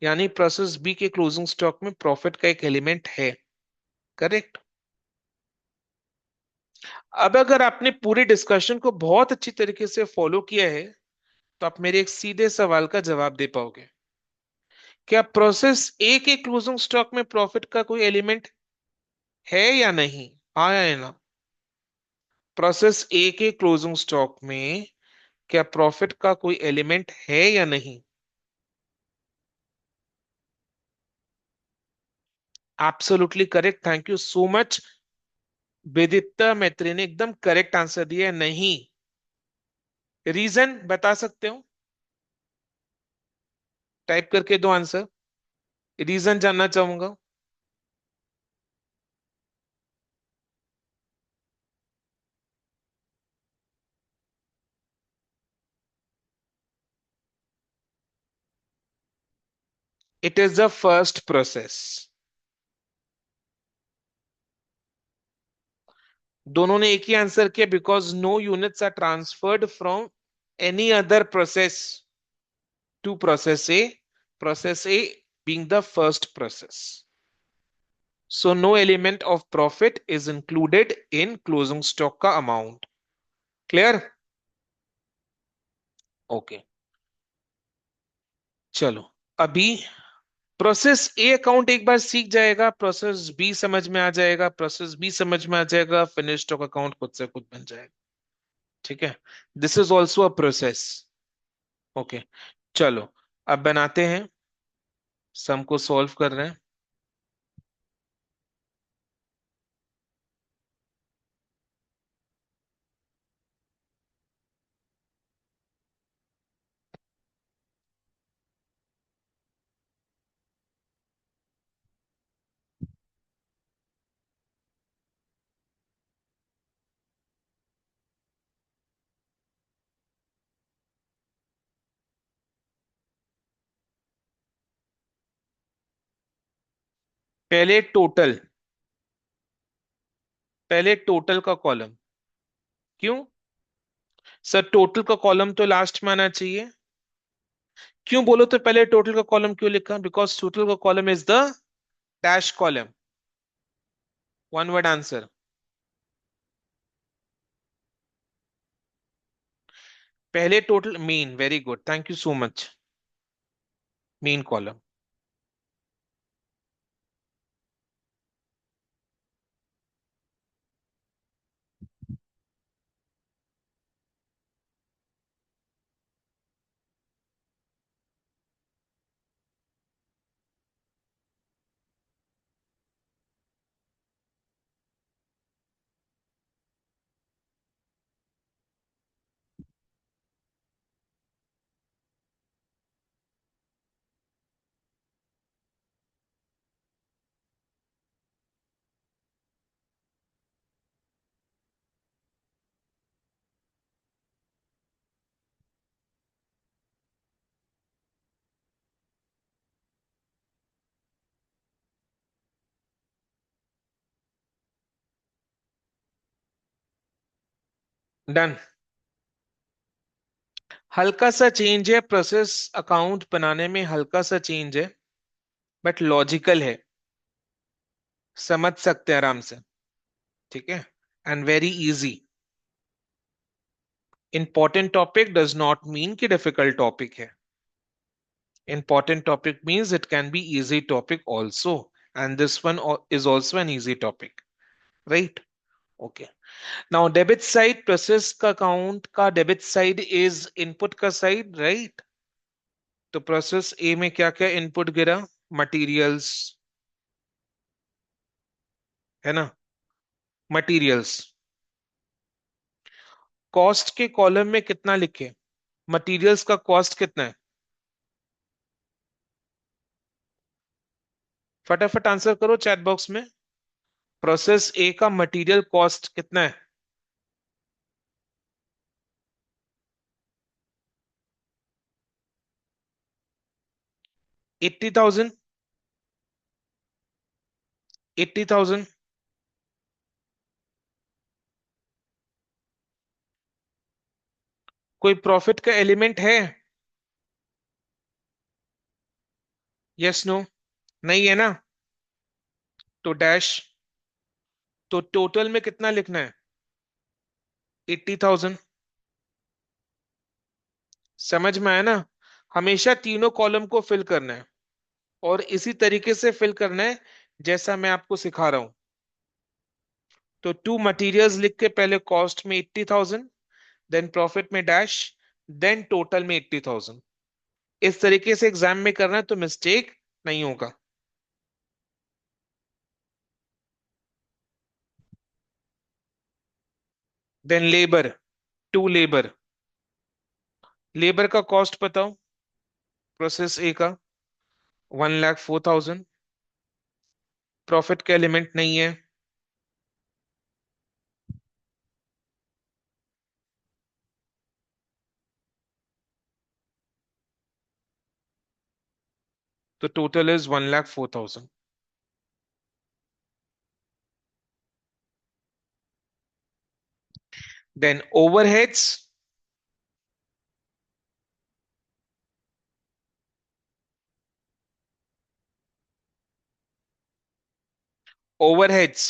यानी प्रोसेस बी के क्लोजिंग स्टॉक में प्रॉफिट का एक एलिमेंट है। करेक्ट? अब अगर आपने पूरे डिस्कशन को बहुत अच्छी तरीके से फॉलो किया है, तो आप मेरे एक सीधे सवाल का जवाब दे पाओगे। क्या प्रोसेस ए के क्लोजिंग स्टॉक में प्रॉफिट का कोई एलिमेंट है या नहीं? हाँ या ना? प्रोसेस ए के क्लोजिंग स्टॉक में क्या प्रॉफिट का कोई एलिमेंट है या नहीं? Absolutely correct, thank you so much. Vidita Maitri ने एकदम करेक्ट आंसर दिया है, नहीं। रीजन बता सकते हो? टाइप करके दो आंसर, रीजन जानना चाहूंगा। It is the first process. दोनों ने एक ही आंसर किया, because no units are transferred from any other process to process A, process A being the first process. So no element of profit is included in closing stock का amount. Clear? Okay, चलो। अभी process A account एक बार सीख जाएगा, process B समझ में आ जाएगा, process B समझ में आ जाएगा, फिनिश स्टॉक अकाउंट खुद से खुद बन जाएगा। ठीक है, this is also a process. Okay, चलो अब बनाते हैं, सम को सॉल्व कर रहे हैं। पहले टोटल, पहले टोटल का कॉलम। क्यों सर? टोटल का कॉलम तो लास्ट में आना चाहिए। क्यों बोलो तो पहले टोटल का कॉलम क्यों लिखा? बिकॉज टोटल का column is the dash column. One word answer. पहले total mean, very good, thank you so much. Mean column. Done. हल्का सा चेंज है, प्रोसेस अकाउंट बनाने में हल्का सा चेंज है, बट लॉजिकल है, समझ सकते हैं आराम से। ठीक है, and very easy. Important topic does not mean कि डिफिकल्ट टॉपिक है। Important topic means it can be easy topic also, and this one is also an easy topic, right? Okay, now debit side, process का account का debit side is input का side, right? तो process ए में क्या क्या input गिरा? Materials, है ना? मटेरियल्स। कॉस्ट के कॉलम में कितना लिखे? मटेरियल्स का कॉस्ट कितना है? फटाफट आंसर करो चैट बॉक्स में। प्रोसेस ए का मटेरियल कॉस्ट कितना है? 80,000। 80,000। कोई प्रॉफिट का एलिमेंट है? Yes no? नहीं है ना? तो डैश। तो टोटल में कितना लिखना है? 80,000। समझ में आया ना? हमेशा तीनों कॉलम को फिल करना है, और इसी तरीके से फिल करना है जैसा मैं आपको सिखा रहा हूं। तो टू मटेरियल्स लिख के पहले कॉस्ट में 80,000, देन प्रॉफिट में डैश, देन टोटल में 80,000। इस तरीके से एग्जाम में करना है तो मिस्टेक नहीं होगा। Then labour, to labour. लेबर का कॉस्ट बताओ, प्रोसेस ए का 1,04,000। प्रॉफिट का एलिमेंट नहीं है, तो total is 1,04,000। Then overheads. Overheads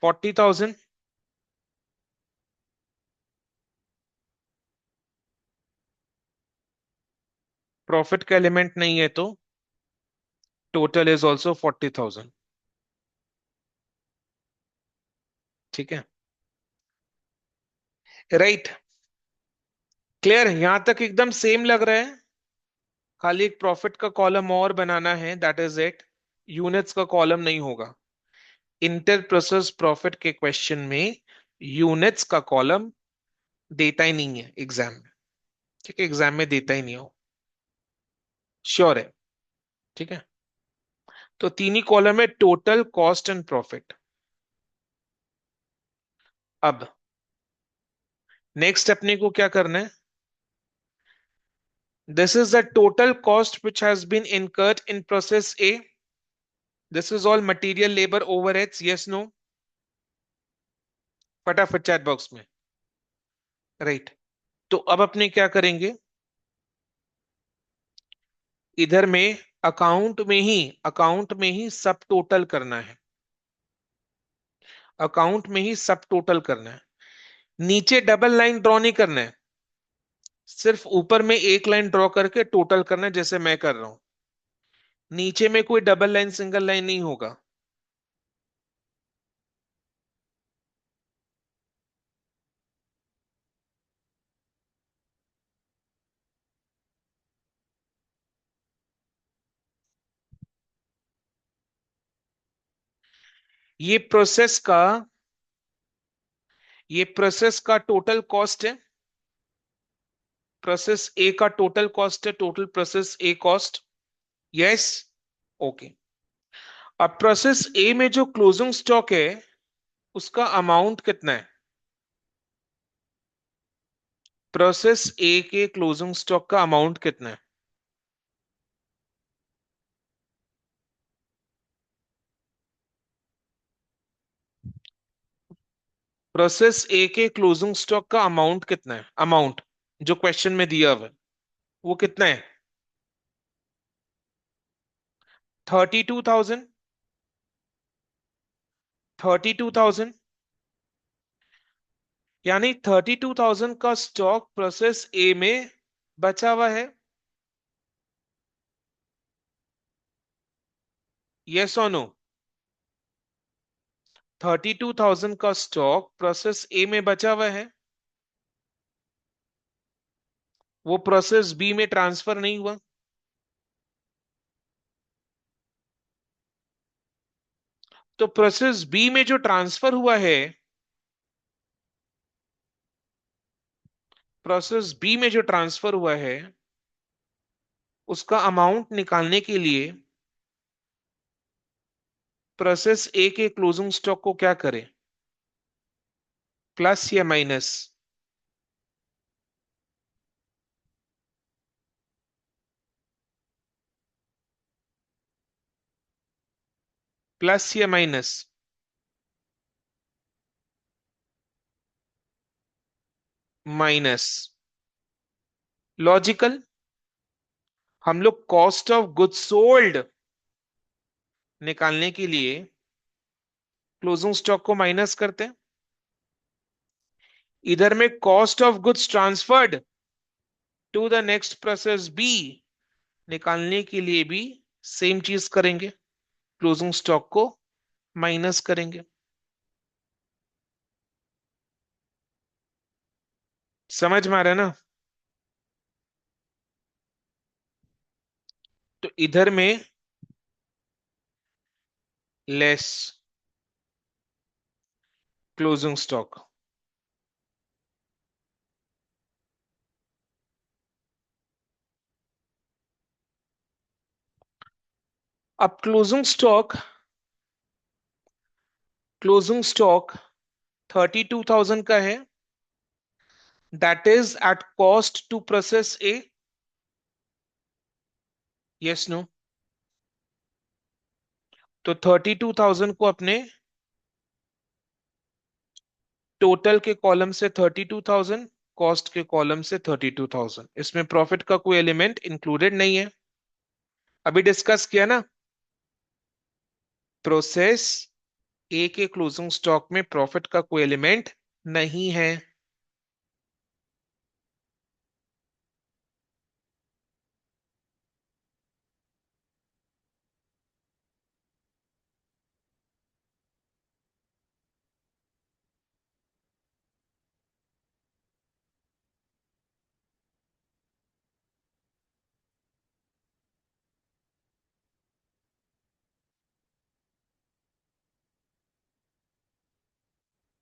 40,000। Profit का एलिमेंट नहीं है तो टोटल इज ऑल्सो 40,000। ठीक है, राइट। क्लियर, यहां तक एकदम सेम लग रहा है। खाली एक प्रॉफिट का कॉलम और बनाना है, दैट इज इट। यूनिट्स का कॉलम नहीं होगा। इंटर प्रोसेस प्रॉफिट के क्वेश्चन में यूनिट्स का कॉलम देता ही नहीं है एग्जाम में। ठीक है, एग्जाम में देता ही नहीं हो। श्योर है? ठीक है, तो तीन ही कॉलम है, टोटल, कॉस्ट एंड प्रॉफिट। अब नेक्स्ट अपने को क्या करना है? This is the total cost which has been incurred in process A. This is all material, labour, overheads, yes no? फटाफट चैट बॉक्स में। राइट, तो अब अपने क्या करेंगे? इधर में अकाउंट में ही सब टोटल करना है। अकाउंट में ही सब टोटल करना है। नीचे डबल लाइन ड्रॉ नहीं करना है, सिर्फ ऊपर में एक लाइन ड्रॉ करके टोटल करना है, जैसे मैं कर रहा हूं। नीचे में कोई डबल लाइन सिंगल लाइन नहीं होगा। ये प्रोसेस का ये प्रोसेस का टोटल कॉस्ट है। प्रोसेस ए का टोटल कॉस्ट है, टोटल प्रोसेस ए कॉस्ट। Yes, okay. अब प्रोसेस ए में जो क्लोजिंग स्टॉक है उसका अमाउंट कितना है? प्रोसेस ए के क्लोजिंग स्टॉक का अमाउंट कितना है? प्रोसेस ए के क्लोजिंग स्टॉक का अमाउंट कितना है? अमाउंट जो क्वेश्चन में दिया हुआ है वो कितना है? 32,000। 32,000, यानी 32,000 का स्टॉक प्रोसेस ए में बचा हुआ है। यस और नो? 32,000 का स्टॉक प्रोसेस ए में बचा हुआ है, वो प्रोसेस बी में ट्रांसफर नहीं हुआ। तो प्रोसेस बी में जो ट्रांसफर हुआ है, प्रोसेस बी में जो ट्रांसफर हुआ है उसका अमाउंट निकालने के लिए प्रोसेस ए के क्लोजिंग स्टॉक को क्या करें? प्लस या माइनस? प्लस या माइनस? माइनस। लॉजिकल। हम लोग कॉस्ट ऑफ गुड्स सोल्ड निकालने के लिए क्लोजिंग स्टॉक को माइनस करते हैं। इधर में cost of goods transferred to the next process B निकालने के लिए भी सेम चीज करेंगे, क्लोजिंग स्टॉक को माइनस करेंगे। समझ में आ रहा है ना? तो इधर में लेस क्लोजिंग स्टॉक। अब क्लोजिंग स्टॉक 32,000 का है, that is at cost to process A. Yes no? तो 32,000 को अपने टोटल के कॉलम से 32,000, कॉस्ट के कॉलम से 32,000, इसमें प्रॉफिट का कोई एलिमेंट इंक्लूडेड नहीं है। अभी डिस्कस किया ना? प्रोसेस ए के क्लोजिंग स्टॉक में प्रॉफिट का कोई एलिमेंट नहीं है।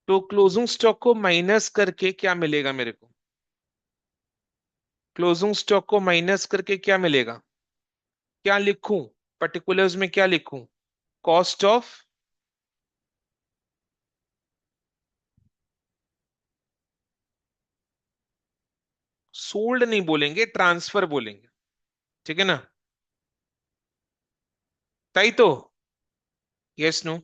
तो क्लोजिंग स्टॉक को माइनस करके क्या मिलेगा मेरे को? क्लोजिंग स्टॉक को माइनस करके क्या मिलेगा? क्या लिखूं? पर्टिकुलर्स में क्या लिखूं? कॉस्ट ऑफ सोल्ड नहीं बोलेंगे, ट्रांसफर बोलेंगे। ठीक है ना? ताई तो yes no?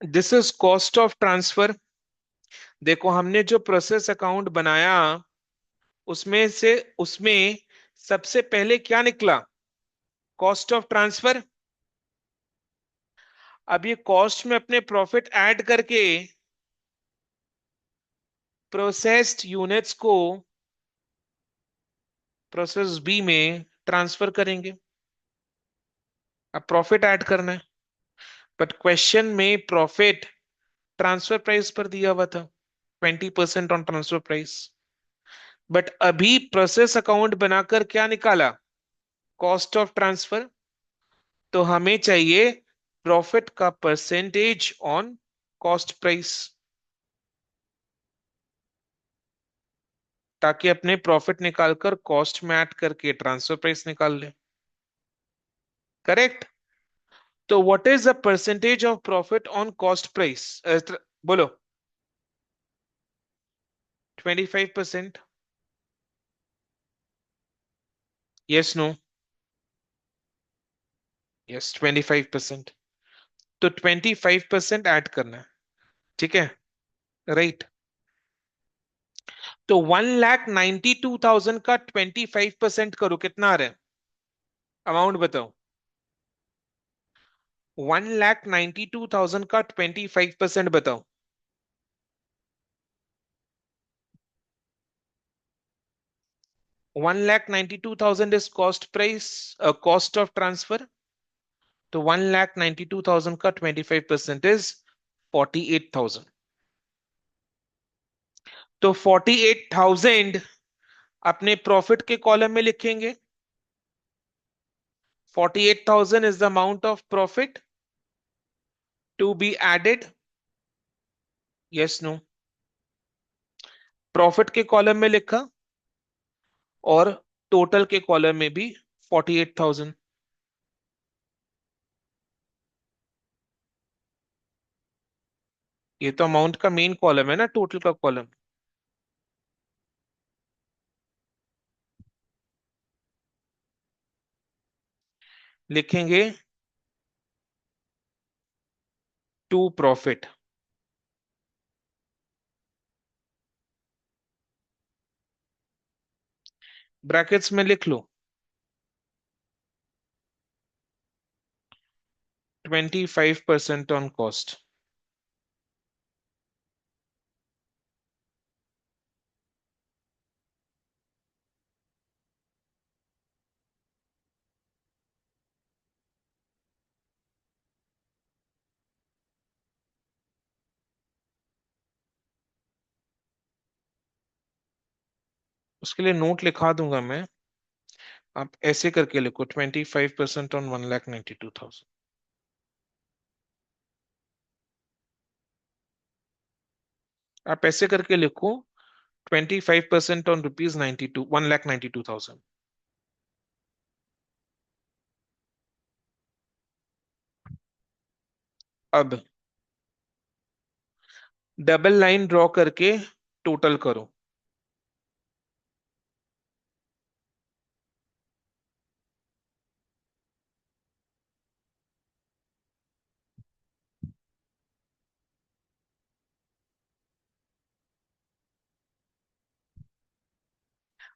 This is cost of transfer. देखो, हमने जो प्रोसेस अकाउंट बनाया उसमें सबसे पहले क्या निकला? Cost of transfer. अब ये कॉस्ट में अपने प्रॉफिट ऐड करके प्रोसेस्ड यूनिट्स को प्रोसेस बी में ट्रांसफर करेंगे। अब प्रॉफिट ऐड करना है, बट क्वेश्चन में प्रॉफिट ट्रांसफर प्राइस पर दिया हुआ था, 20% ऑन ट्रांसफर प्राइस। बट अभी प्रोसेस अकाउंट बनाकर क्या निकाला? Cost of transfer. तो हमें चाहिए प्रॉफिट का परसेंटेज ऑन कॉस्ट प्राइस, ताकि अपने प्रॉफिट निकालकर कॉस्ट में ऐड करके ट्रांसफर प्राइस निकाल ले। करेक्ट? तो what is the percentage of profit on cost price? बोलो। 25%। Yes no? यस, 25%। तो 25% ऐड करना है। ठीक है? राइट। तो 1,92,000 का 25% करो, कितना आ रहा है? अमाउंट बताओ। 1,92,000 का 25% बताओ। 1,92,000 is cost price, cost of transfer. तो 1,92,000 का 25% इज 48,000। तो 48,000 अपने प्रॉफिट के कॉलम में लिखेंगे। 48,000 is the amount of profit to be added. Yes, no? Profit के कॉलम में लिखा और टोटल के कॉलम में भी 48,000। ये तो अमाउंट का मेन कॉलम है ना, टोटल का कॉलम। लिखेंगे टू प्रॉफिट, ब्रैकेट्स में लिख लो 25% ऑन कॉस्ट। उसके लिए नोट लिखा दूंगा मैं। आप ऐसे करके लिखो 25% ऑन 1,92,000। आप ऐसे करके लिखो, 25% ऑन रुपीज 92, 1,92,000। अब डबल लाइन ड्रॉ करके टोटल करो।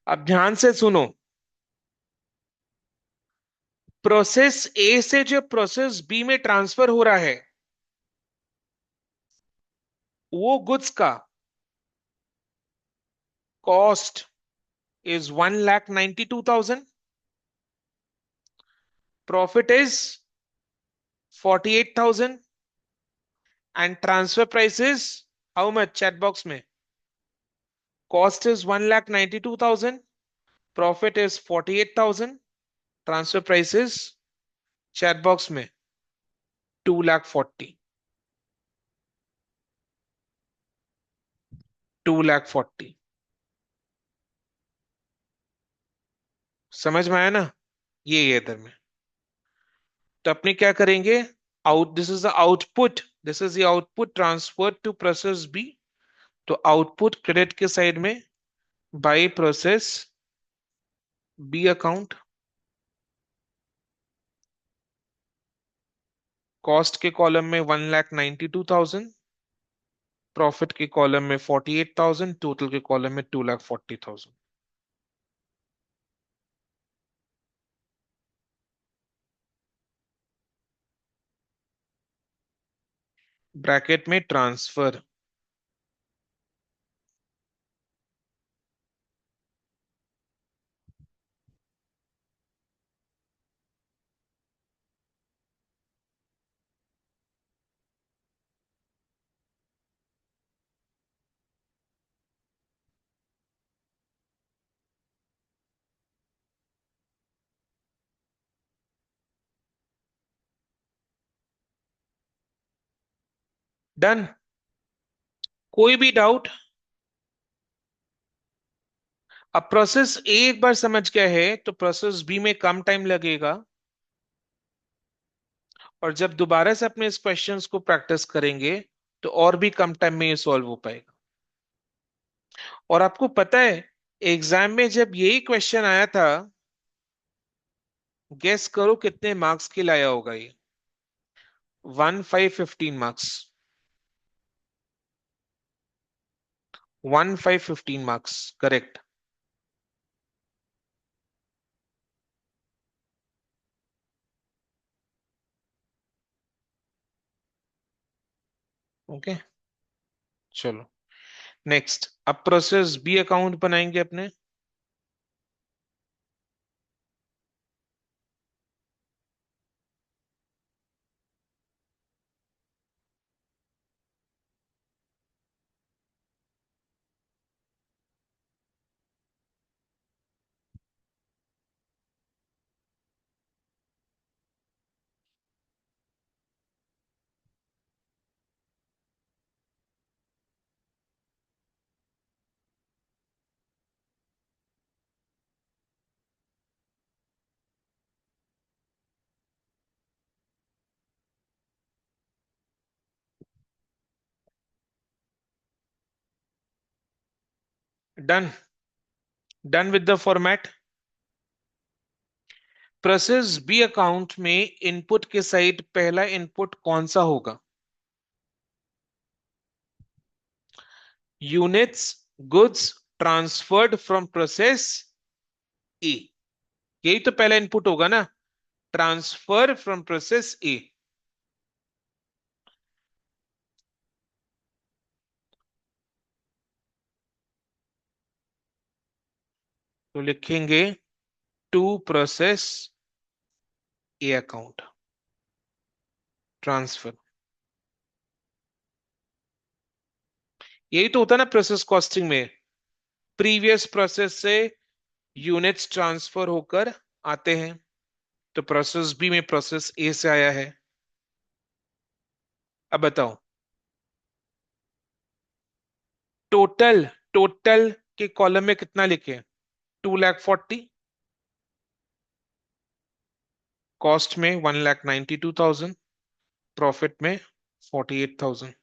अब ध्यान से सुनो, प्रोसेस ए से जो प्रोसेस बी में ट्रांसफर हो रहा है, वो गुड्स का cost is 1,92,000, profit is 48,000, and transfer price is how much? Chat box में, cost is 1,92,000, profit is 48,000, transfer price is chat box में 2,40,000। 2,40,000 समझ में आया ना? ये इधर में। तो अपने क्या करेंगे, out, this is the output, this is the output transfer to process B. तो आउटपुट क्रेडिट के साइड में by process B account, cost के कॉलम में 1,92,000, प्रॉफिट के कॉलम में 48,000, टोटल के कॉलम में 2,40,000। ब्रैकेट में ट्रांसफर। डन। कोई भी डाउट? अब प्रोसेस ए एक बार समझ गया है तो प्रोसेस बी में कम टाइम लगेगा, और जब दोबारा से अपने इस क्वेश्चंस को प्रैक्टिस करेंगे तो और भी कम टाइम में ये सॉल्व हो पाएगा। और आपको पता है, एग्जाम में जब यही क्वेश्चन आया था, गेस करो कितने मार्क्स के लाया होगा ये? 1,515 मार्क्स। 1,515 marks, correct. ओके, चलो नेक्स्ट। अब प्रोसेस बी अकाउंट बनाएंगे अपने। Done. Done with the format. Process B account में इनपुट के साइड पहला इनपुट कौन सा होगा? Units goods transferred from process A, यही तो पहला इनपुट होगा ना, ट्रांसफर फ्रॉम प्रोसेस ए। तो लिखेंगे to process A account transfer. यही तो होता है ना प्रोसेस कॉस्टिंग में, प्रीवियस प्रोसेस से यूनिट्स ट्रांसफर होकर आते हैं। तो प्रोसेस बी में प्रोसेस ए से आया है। अब बताओ। टोटल टोटल के कॉलम में कितना लिखे? 2,40,000। कॉस्ट में 1,92,000। प्रॉफिट में 48,000।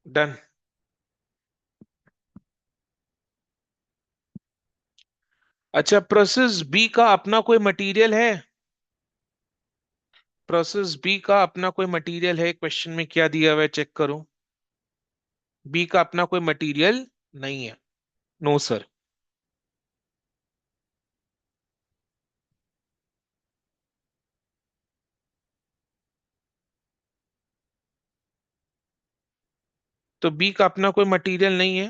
डन। अच्छा, प्रोसेस बी का अपना कोई मटेरियल है? प्रोसेस बी का अपना कोई मटेरियल है? क्वेश्चन में क्या दिया हुआ है चेक करो। बी का अपना कोई मटेरियल नहीं है। No sir. तो बी का अपना कोई मटेरियल नहीं है।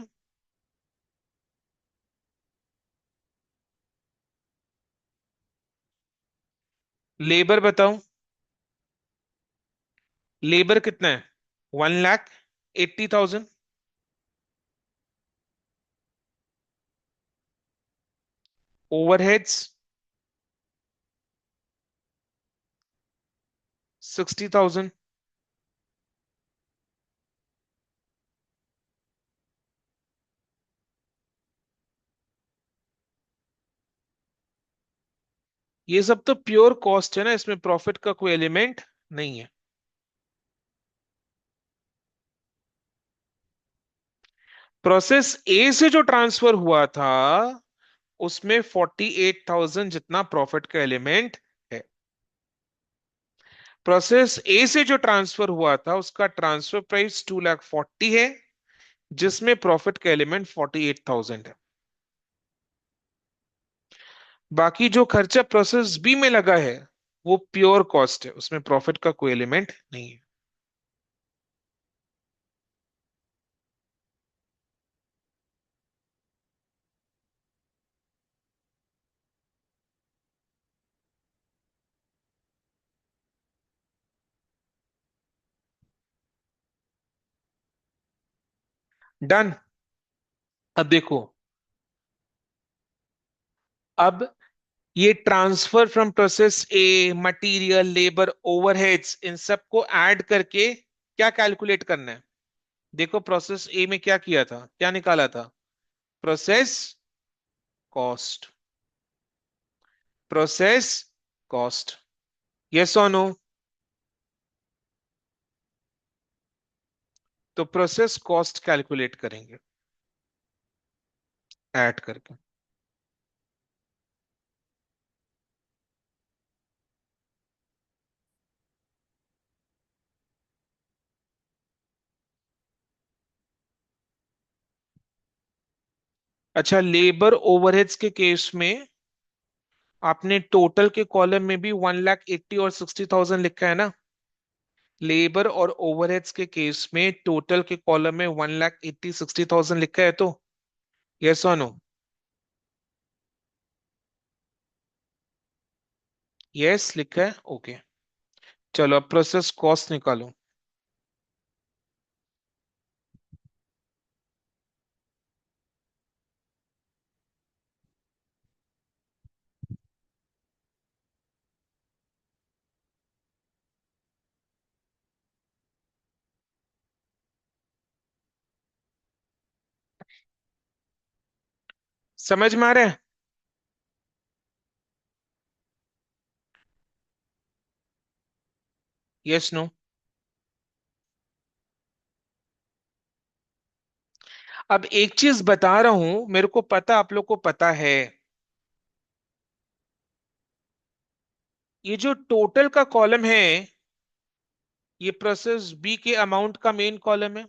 लेबर बताओ। लेबर कितना है? 1,80,000। ओवरहेड्स 60,000। ये सब तो प्योर कॉस्ट है ना, इसमें प्रॉफिट का कोई एलिमेंट नहीं है। प्रोसेस ए से जो ट्रांसफर हुआ था उसमें 48,000 जितना प्रॉफिट का एलिमेंट है। प्रोसेस ए से जो ट्रांसफर हुआ था उसका ट्रांसफर प्राइस 2,40,000 है, जिसमें प्रॉफिट का एलिमेंट 48,000 है। बाकी जो खर्चा प्रोसेस बी में लगा है वो प्योर कॉस्ट है, उसमें प्रॉफिट का कोई एलिमेंट नहीं है। डन। अब देखो, अब ये transfer from process A, material, labour, overheads, इन सबको ऐड करके क्या कैलकुलेट करना है? देखो प्रोसेस ए में क्या किया था, क्या निकाला था? Process cost. Process cost. Yes और नो? तो प्रोसेस कॉस्ट कैलकुलेट करेंगे ऐड करके। अच्छा, लेबर ओवरहेड्स के केस में आपने टोटल के कॉलम में भी 1,80,000 और 60,000 लिखा है ना? लेबर और ओवरहेड्स के केस में टोटल के कॉलम में 1,80,000 60,000 लिखा है तो? यस और नो? यस लिखा है, ओके। चलो अब प्रोसेस कॉस्ट निकालो। समझ में आ रहा है? Yes no? अब एक चीज बता रहा हूं, मेरे को पता आप लोग को पता है, ये जो टोटल का कॉलम है ये प्रोसेस बी के अमाउंट का मेन कॉलम है।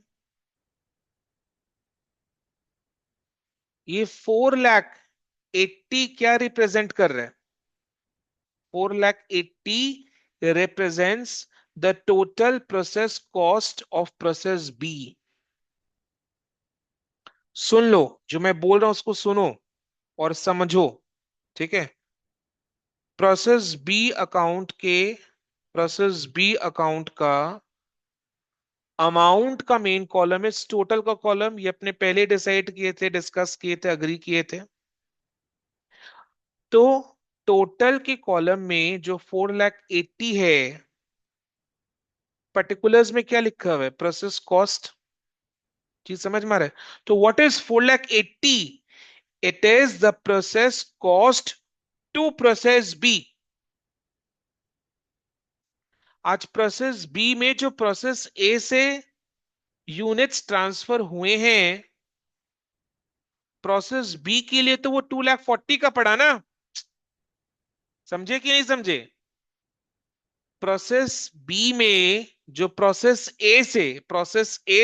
ये 4,80,000 क्या रिप्रेजेंट कर रहा है? 4,80,000 represents the total process cost of process B। सुन लो, जो मैं बोल रहा हूं उसको सुनो और समझो, ठीक है? प्रोसेस बी अकाउंट के, प्रोसेस बी अकाउंट का अमाउंट का मेन कॉलम है टोटल का कॉलम, ये अपने पहले डिसाइड किए थे, डिस्कस किए थे, अग्री किए थे। तो टोटल के कॉलम में जो 4,80,000 है, पर्टिकुलर्स में क्या लिखा हुआ है? Process cost. चीज समझ में आ रहा है? तो what is 480? It is the process cost to process B. आज प्रोसेस बी में जो प्रोसेस ए से यूनिट्स ट्रांसफर हुए हैं, प्रोसेस बी के लिए तो वो 240 का पड़ा ना। समझे कि नहीं समझे? प्रोसेस बी में जो प्रोसेस ए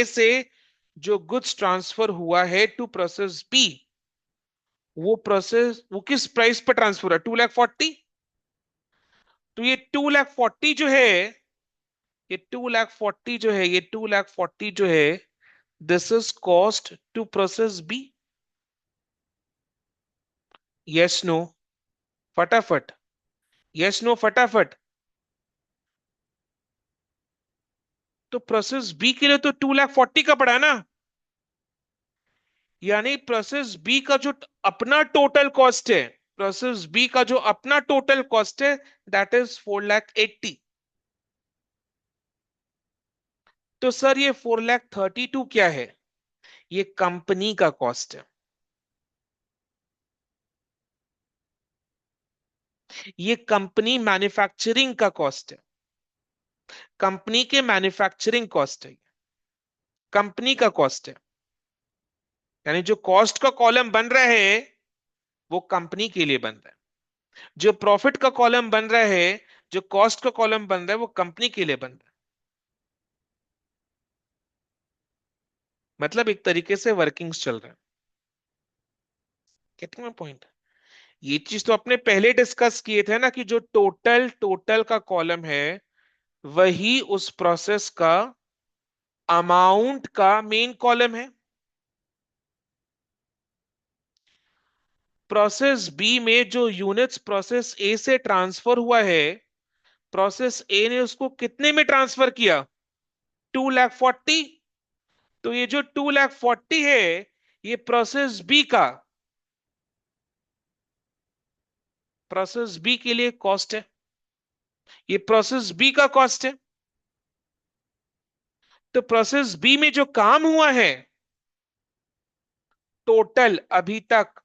से जो गुड्स ट्रांसफर हुआ है टू प्रोसेस बी, वो किस प्राइस पर ट्रांसफर है? 240। तो ये 240 जो है, ये 240 जो है, this is cost to process B. Yes no? फटाफट। यस नो फटाफट। तो प्रोसेस बी के लिए तो 240 का पड़ा ना। यानी प्रोसेस बी का जो अपना टोटल कॉस्ट है, प्रोसेस बी का जो अपना टोटल कॉस्ट है, दैट इज 480। तो सर ये 432 क्या है? ये कंपनी का कॉस्ट है। ये कंपनी मैन्युफैक्चरिंग का कॉस्ट है। कंपनी के मैन्युफैक्चरिंग कॉस्ट है। कंपनी का कॉस्ट है। यानी जो कॉस्ट का कॉलम बन रहा है वो कंपनी के लिए बन रहा है। जो प्रॉफिट का कॉलम बन रहा है, जो कॉस्ट का कॉलम बन रहा है, वो कंपनी के लिए बन रहा है। मतलब एक तरीके से वर्किंग्स चल रहा है। Getting my point? ये चीज तो अपने पहले डिस्कस किए थे ना, कि जो टोटल टोटल का कॉलम है वही उस प्रोसेस का अमाउंट का मेन कॉलम है। प्रोसेस बी में जो यूनिट्स प्रोसेस ए से ट्रांसफर हुआ है, प्रोसेस ए ने उसको कितने में ट्रांसफर किया? 240। तो ये जो 240 है, ये प्रोसेस बी के लिए कॉस्ट है। ये प्रोसेस बी का कॉस्ट है। तो प्रोसेस बी में जो काम हुआ है टोटल अभी तक,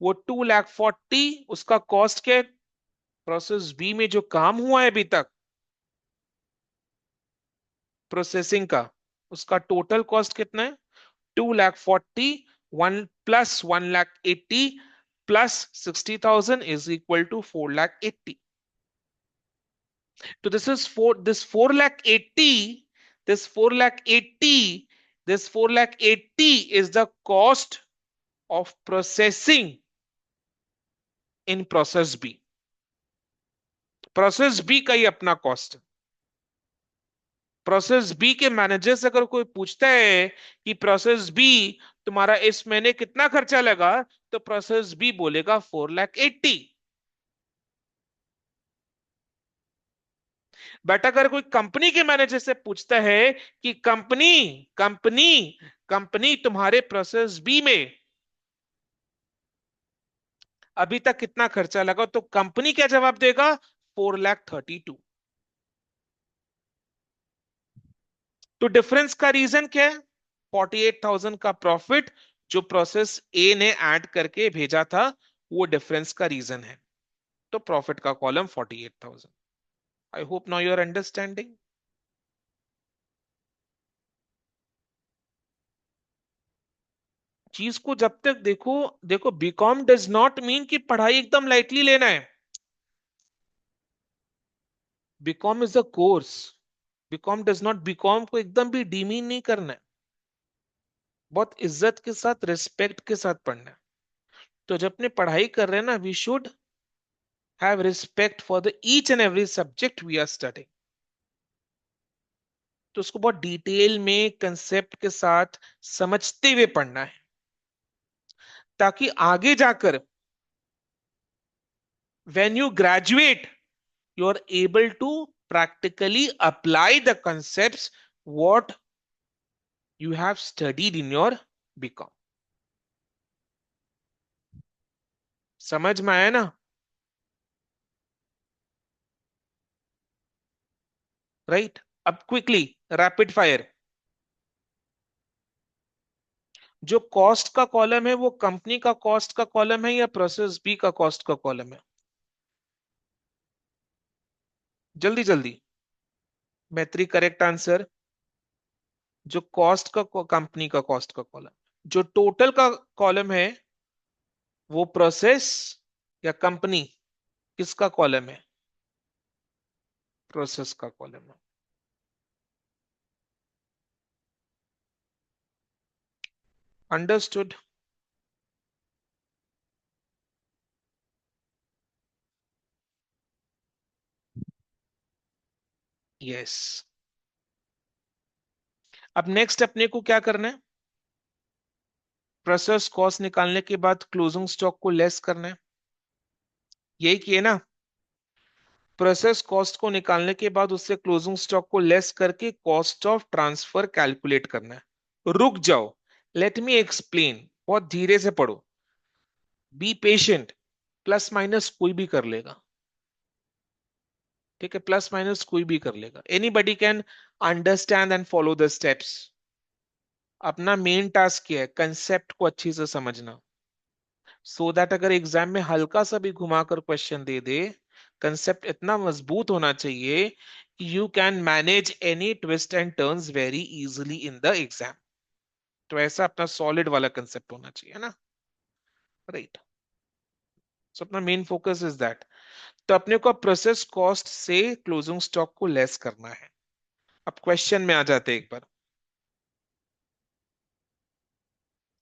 वो 240, उसका कॉस्ट क्या है? प्रोसेस बी में जो काम हुआ है अभी तक प्रोसेसिंग का, उसका टोटल कॉस्ट कितना है? 240। One plus 180 plus 60,000 is equal to 480। तो this 480 this 480 is the cost of processing in process B। Process B का ही अपना कॉस्ट। प्रोसेस बी के मैनेजर से अगर कोई पूछता है कि प्रोसेस बी, तुम्हारा इस महीने कितना खर्चा लगा, तो प्रोसेस बी बोलेगा 480। बट अगर कोई कंपनी के मैनेजर से पूछता है कि कंपनी कंपनी तुम्हारे प्रोसेस बी में अभी तक कितना खर्चा लगा, तो कंपनी क्या जवाब देगा? 432। तो डिफरेंस का रीजन क्या है? 48,000 का प्रॉफिट जो प्रोसेस ए ने ऐड करके भेजा था, वो डिफरेंस का रीजन है। तो प्रॉफिट का column 48,000। I hope now you are understanding. चीज को जब तक देखो, देखो बीकॉम डज नॉट मीन कि पढ़ाई एकदम लाइटली लेना है। BCom is a course. BCom does not, BCom को एकदम भी डीमीन नहीं करना है। बहुत इज्जत के साथ, रिस्पेक्ट के साथ पढ़ना है। तो जब अपने पढ़ाई कर रहे हैं ना, we should have respect for the each and every subject we are studying. तो उसको बहुत डिटेल में कंसेप्ट के साथ समझते हुए पढ़ना है, ताकि आगे जाकर when you graduate you are able to practically apply the concepts what you have studied in your BCom। समझ में आया ना? राइट। अब क्विकली रैपिड फायर। जो कॉस्ट का कॉलम है वो कंपनी का कॉस्ट का कॉलम है या प्रोसेस बी का कॉस्ट का कॉलम है? जल्दी जल्दी। मैत्री, करेक्ट आंसर। जो कॉस्ट का कंपनी का कॉस्ट का कॉलम, जो टोटल का कॉलम है वो प्रोसेस या कंपनी, किसका कॉलम है? प्रोसेस का कॉलम है। अंडरस्टूड। यस। अब नेक्स्ट अपने को क्या करना है? प्रोसेस कॉस्ट निकालने के बाद क्लोजिंग स्टॉक को लेस करना है। यही किए ना? प्रोसेस कॉस्ट को निकालने के बाद उससे क्लोजिंग स्टॉक को लेस करके कॉस्ट ऑफ ट्रांसफर कैलकुलेट करना है। रुक जाओ, लेट मी एक्सप्लेन, बहुत धीरे से पढ़ो। Be patient. प्लस माइनस कोई भी कर लेगा। ठीक है, प्लस माइनस कोई भी कर लेगा, anybody can understand and follow the steps. अपना मेन टास्क क्या है? कंसेप्ट को अच्छी से समझना, सो दैट अगर एग्जाम में हल्का सा भी घुमाकर क्वेश्चन दे दे, कंसेप्ट इतना मजबूत होना चाहिए कि you can manage any twist and turns very easily in the exam. तो ऐसा अपना सॉलिड वाला कंसेप्ट होना चाहिए ना। राइट। सो अपना मेन फोकस इज दैट। तो अपने को प्रोसेस कॉस्ट से क्लोजिंग स्टॉक को लेस करना है। अब क्वेश्चन में आ जाते हैं एक बार,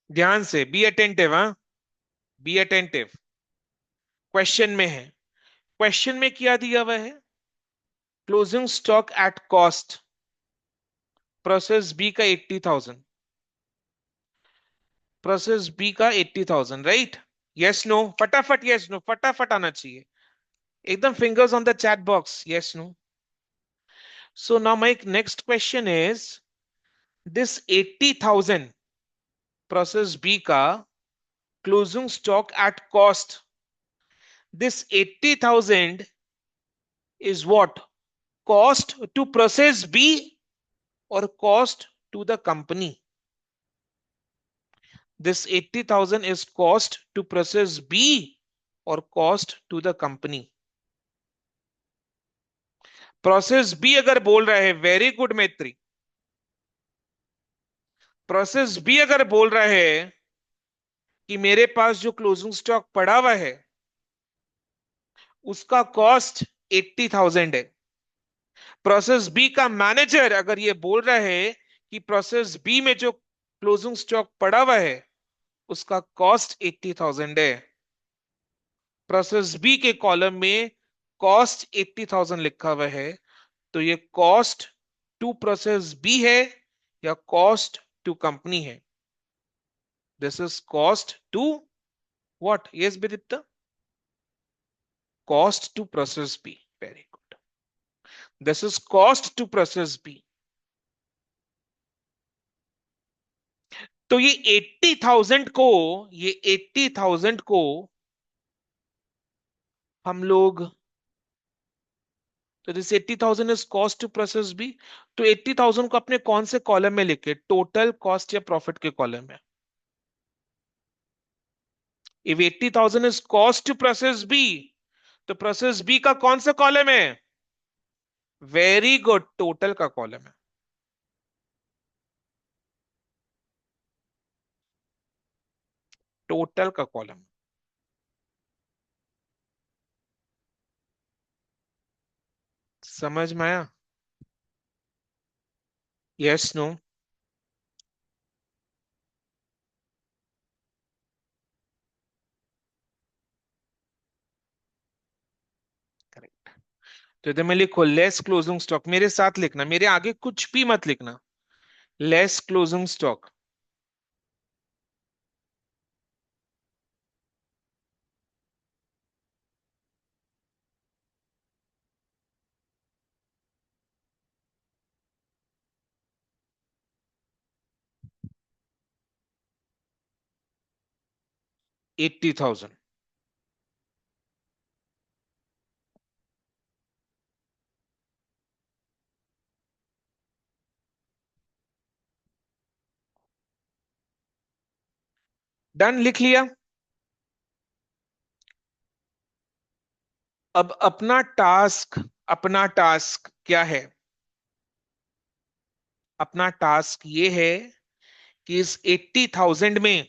ध्यान से, बी अटेंटिव, हाँ, बी अटेंटिव। क्वेश्चन में है, क्वेश्चन में क्या दिया हुआ है? Closing stock at cost, process B का 80,000, प्रोसेस बी का 80,000, राइट? यस नो, फटाफट यस नो, फटाफट आना चाहिए, एकदम fingers on the chat box, yes no. So now my next question is, this 80,000 process B का closing stock at cost, this 80,000 is what? Cost to process B और cost to the company? This 80,000 is cost to process B or cost to the company? Process B अगर बोल रहा है, very good Maitri, process B अगर बोल रहा है कि मेरे पास जो क्लोजिंग स्टॉक पड़ा हुआ है उसका कॉस्ट 80,000 है, प्रोसेस बी का मैनेजर अगर ये बोल रहा है कि प्रोसेस बी में जो क्लोजिंग स्टॉक पड़ा हुआ है उसका कॉस्ट 80,000 है, प्रोसेस बी के कॉलम में कॉस्ट 80,000 लिखा हुआ है, तो ये कॉस्ट टू प्रोसेस बी है या कॉस्ट टू कंपनी है? This is cost to what? Yes Viditya, cost to process B, very good, this is cost to process B. तो ये 80,000 को, ये 80,000 को हम लोग, तो this 80,000 is cost to process B, तो 80,000 को अपने कौन से कॉलम में लिखे, टोटल कॉस्ट या प्रॉफिट के कॉलम में? If 80,000 is cost to process B, तो प्रोसेस बी का कौन सा कॉलम है? वेरी गुड, टोटल का कॉलम है, टोटल का कॉलम। समझ में आया? Yes no? करेक्ट। तो इधर में लिखो लेस क्लोजिंग स्टॉक, मेरे साथ लिखना, मेरे आगे कुछ भी मत लिखना, लेस क्लोजिंग स्टॉक। 80,000। डन, लिख लिया। अब अपना टास्क क्या है? अपना टास्क ये है कि इस 80,000 में,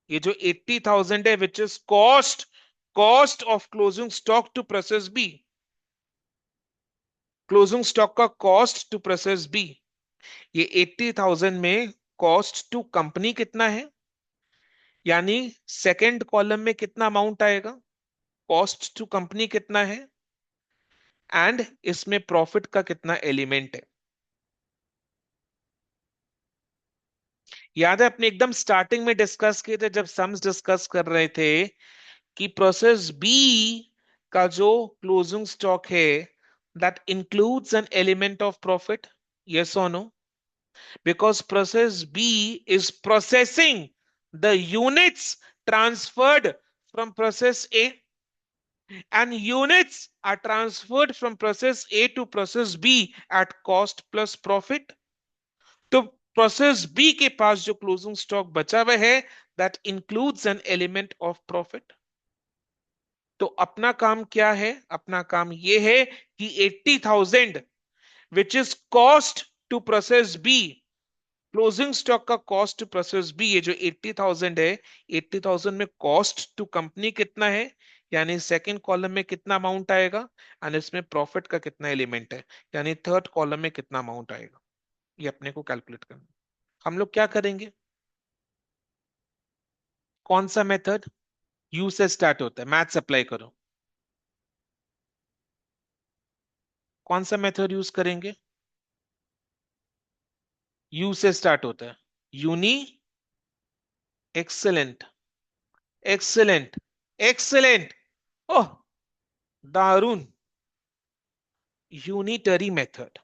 ये जो 80,000 है, which is cost, cost of closing stock to process B, closing stock का कॉस्ट टू प्रोसेस बी, ये 80,000 में कॉस्ट टू कंपनी कितना है, यानी सेकंड कॉलम में कितना अमाउंट आएगा, कॉस्ट टू कंपनी कितना है, एंड इसमें प्रॉफिट का कितना एलिमेंट है। याद है अपने एकदम स्टार्टिंग में डिस्कस किए थे, जब सम्स डिस्कस कर रहे थे, कि प्रोसेस बी का जो क्लोजिंग स्टॉक है, that includes an element of profit, yes और no? Because process B is processing the units transferred from process A, and units are transferred from process A to process B at cost plus profit. तो process B के पास जो closing stock बचा हुआ है, that includes an element of profit. तो अपना काम क्या है? अपना काम ये है कि 80,000 which is cost to process B, closing stock का कॉस्ट टू प्रोसेस बी, ये जो 80,000 है, 80,000 में कॉस्ट टू कंपनी कितना है, यानी सेकंड कॉलम में कितना अमाउंट आएगा, और इसमें प्रॉफिट का कितना एलिमेंट है, यानी थर्ड कॉलम में कितना अमाउंट आएगा, ये अपने को कैलकुलेट करना। हम लोग क्या करेंगे? कौन सा मेथड? यू से स्टार्ट होता है, मैथ्स अप्लाई करो। कौन सा मेथड यूज करेंगे? यू से स्टार्ट होता है, यूनी, एक्सेलेंट, एक्सेलेंट, एक्सेलेंट, ओह दारुण। यूनिटरी मेथड,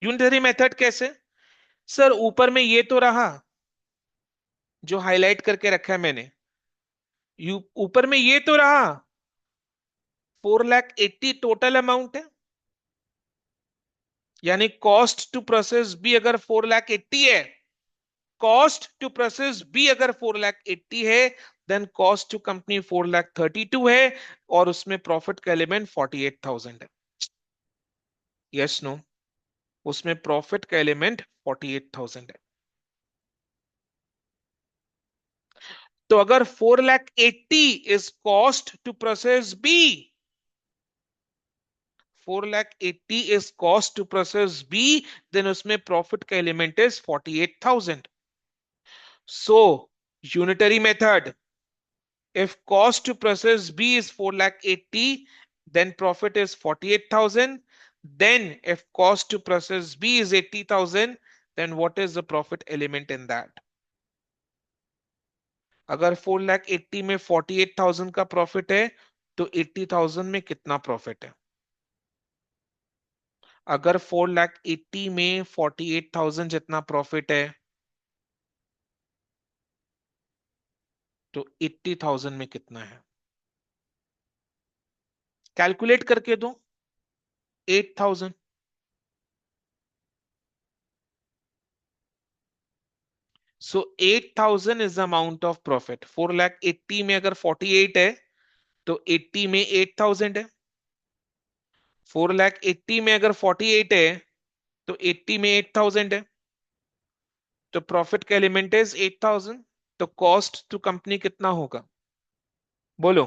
यूनिटरी मेथड कैसे? सर ऊपर में ये तो रहा, जो हाईलाइट करके रखा है मैंने, यू ऊपर में ये तो रहा, 4,80,000 टोटल अमाउंट है, यानी कॉस्ट टू प्रोसेस बी अगर 4,80,000 है, कॉस्ट टू प्रोसेस बी अगर 4,80,000 है, देन कॉस्ट टू कंपनी 4,32,000 है, और उसमें प्रॉफिट का एलिमेंट 48,000 है, यस नो? उसमें प्रॉफिट का एलिमेंट 48,000 है। तो अगर 4,80,000 is cost to process B, 4,80,000 is cost to process B, then उसमें profit का element is 48,000. So, unitary method, if cost to process B is 4,80,000, then profit is 48,000. Then, if cost to process B is 80,000, then what is the profit element in that? अगर 4,80,000 में 48,000 का profit है, तो 80,000 में कितना profit है? अगर 4,80,000 में 48,000 जितना प्रॉफिट है, तो 80,000 में कितना है? कैलकुलेट करके दो। 8,000। सो 8,000 is the amount of profit. 4,80,000 में अगर 48 है, तो 80 में 8,000 है। 4,80,000 में अगर 48 है, तो 80 में 8,000 है। तो प्रॉफिट का एलिमेंट इज 8,000। तो कॉस्ट टू कंपनी कितना होगा? बोलो।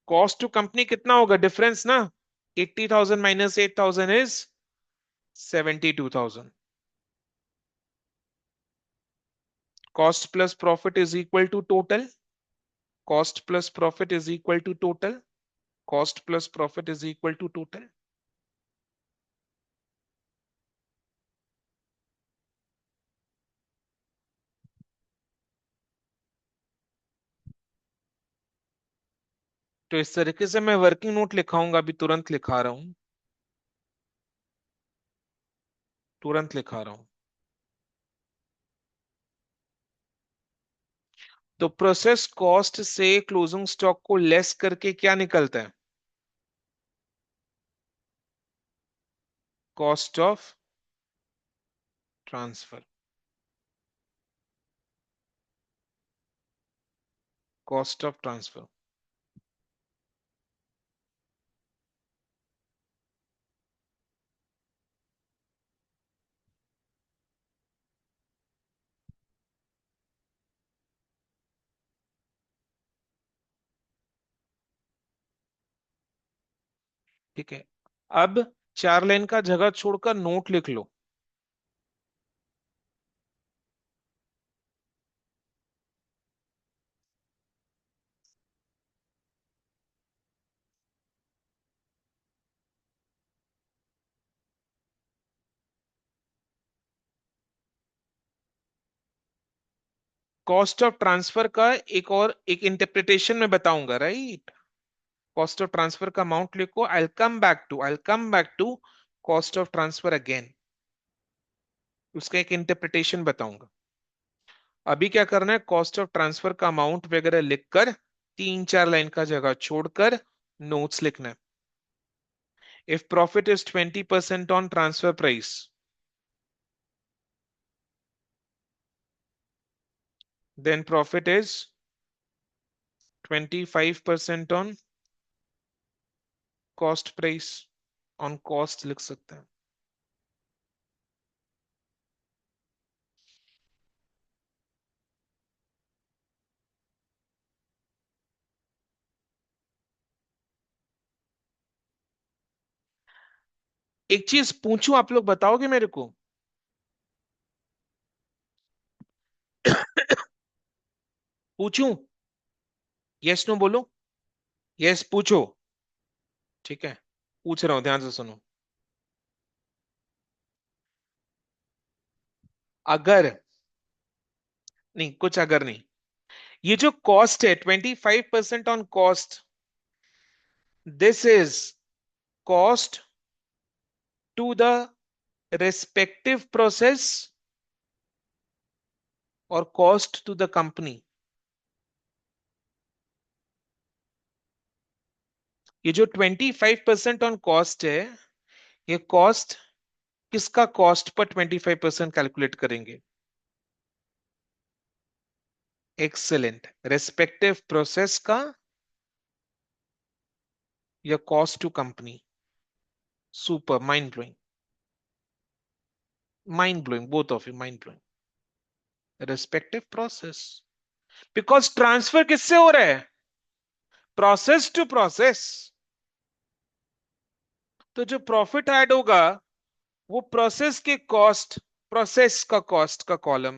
कॉस्ट टू कंपनी कितना होगा? डिफरेंस ना, 80,000 minus 8,000 is 72,000। Cost plus profit is equal to total, cost plus profit is equal to total, cost plus profit is equal to total. तो इस तरीके से मैं वर्किंग नोट लिखाऊंगा, अभी तुरंत लिखा रहा हूं, तुरंत लिखा रहा हूं। तो प्रोसेस कॉस्ट से क्लोजिंग स्टॉक को लेस करके क्या निकलता है? Cost of transfer, cost of transfer. ठीक है, अब 4 लाइन का जगह छोड़कर नोट लिख लो। कॉस्ट ऑफ ट्रांसफर का एक इंटरप्रिटेशन में बताऊंगा, राइट। कॉस्ट ऑफ ट्रांसफर का अमाउंट लिखो, I come back to cost of transfer again, उसका एक इंटरप्रिटेशन बताऊंगा। अभी क्या करना है, कॉस्ट ऑफ ट्रांसफर का अमाउंट वगैरह लिखकर 3-4 लाइन का जगह छोड़कर नोट्स लिखना है। If profit is 20% on transfer price, then profit is 25% on cost price, on cost लिख सकते हैं। एक चीज पूछूं, आप लोग बताओगे मेरे को? पूछूं? यस नो बोलो। यस पूछो। ठीक है, पूछ रहा हूं, ध्यान से सुनो। अगर, नहीं कुछ अगर नहीं, ये जो कॉस्ट है 25% on cost, this is cost to the respective process और कॉस्ट टू द कंपनी। ये जो 25% ऑन कॉस्ट है, ये कॉस्ट किसका कॉस्ट पर 25% कैलकुलेट करेंगे? एक्सेलेंट, रेस्पेक्टिव प्रोसेस का या cost to company? Super, mind blowing, mind blowing, both of you, mind blowing. Respective process, because transfer किससे हो रहा है? Process to process. तो जो प्रॉफिट ऐड होगा वो प्रोसेस के कॉस्ट, प्रोसेस का कॉस्ट का कॉलम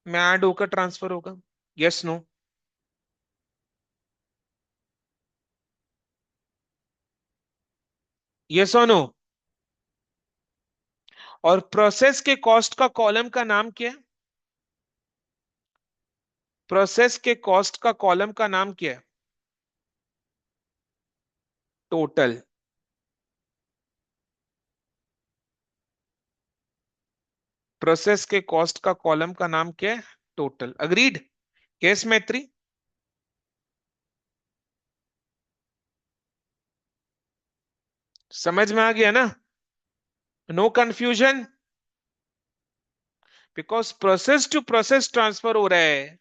में ऐड होकर ट्रांसफर होगा। Yes no? यस और नो? और प्रोसेस के कॉस्ट का कॉलम का नाम क्या है? प्रोसेस के कॉस्ट का कॉलम का नाम क्या है? टोटल। प्रोसेस के कॉस्ट का कॉलम का नाम क्या है? टोटल। अग्रीड? यस मैत्री? समझ में आ गया ना? No confusion? Because process to process transfer हो रहा है,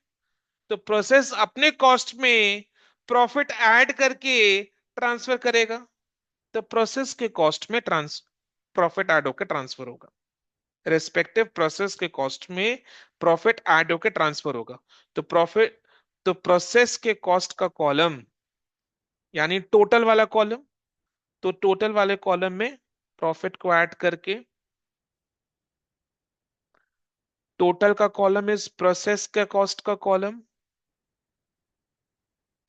तो प्रोसेस अपने कॉस्ट में प्रॉफिट ऐड करके ट्रांसफर करेगा, तो प्रोसेस के कॉस्ट में ट्रांस प्रॉफिट ऐड होकर ट्रांसफर होगा। रेस्पेक्टिव प्रोसेस के कॉस्ट में प्रॉफिट ऐड होकर ट्रांसफर होगा। तो प्रॉफिट, तो प्रोसेस के कॉस्ट का कॉलम यानी टोटल वाला कॉलम, तो टोटल वाले कॉलम में प्रॉफिट को ऐड करके, टोटल का कॉलम इज प्रोसेस के कॉस्ट का कॉलम,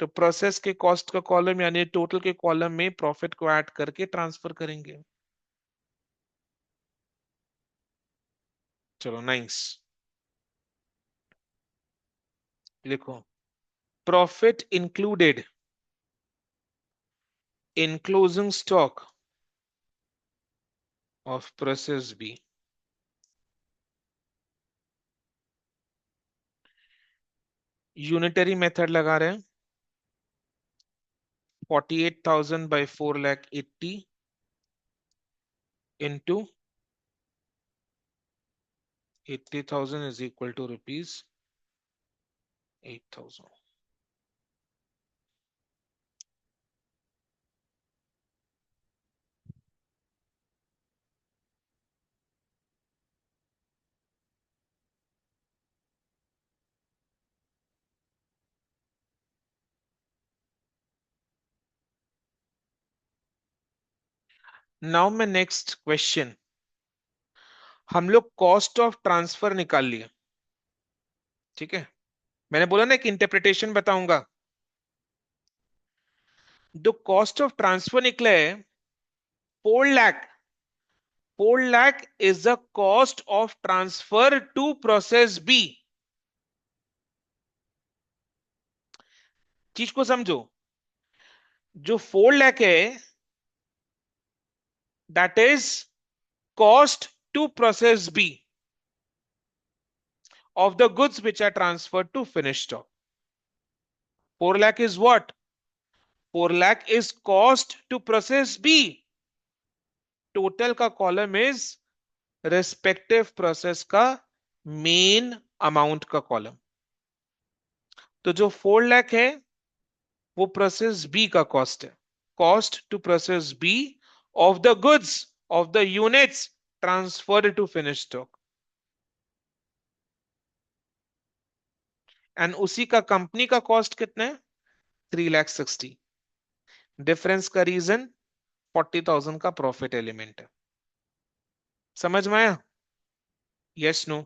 तो प्रोसेस के कॉस्ट का कॉलम यानी टोटल के कॉलम में प्रॉफिट को ऐड करके ट्रांसफर करेंगे। चलो नाइस, लिखो। Profit included in closing stock of process B. Unitary method लगा रहे हैं, 48,000 by 4,80,000 into 80,000 is equal to rupees 8,000. Now मैं नेक्स्ट क्वेश्चन, हम लोग कॉस्ट ऑफ ट्रांसफर निकाल लिए, ठीक है। मैंने बोला ना कि इंटरप्रिटेशन बताऊंगा। जो कॉस्ट ऑफ ट्रांसफर निकला है 4 lakh, 4 lakh is the cost of transfer to process B. चीज को समझो, जो 4 लाख है that is cost to process B of the goods which are transferred to finished stock. 4 lakh is what? 4 lakh is cost to process B. Total का column is respective process का main amount का column. तो जो 4 लाख है वो process B का cost है, cost to process B of the goods of the units transferred to finish stock. And उसी का कंपनी का कॉस्ट कितना है? 3,60,000। डिफरेंस का रीजन 40,000 का प्रॉफिट एलिमेंट है। समझ में आया? Yes no?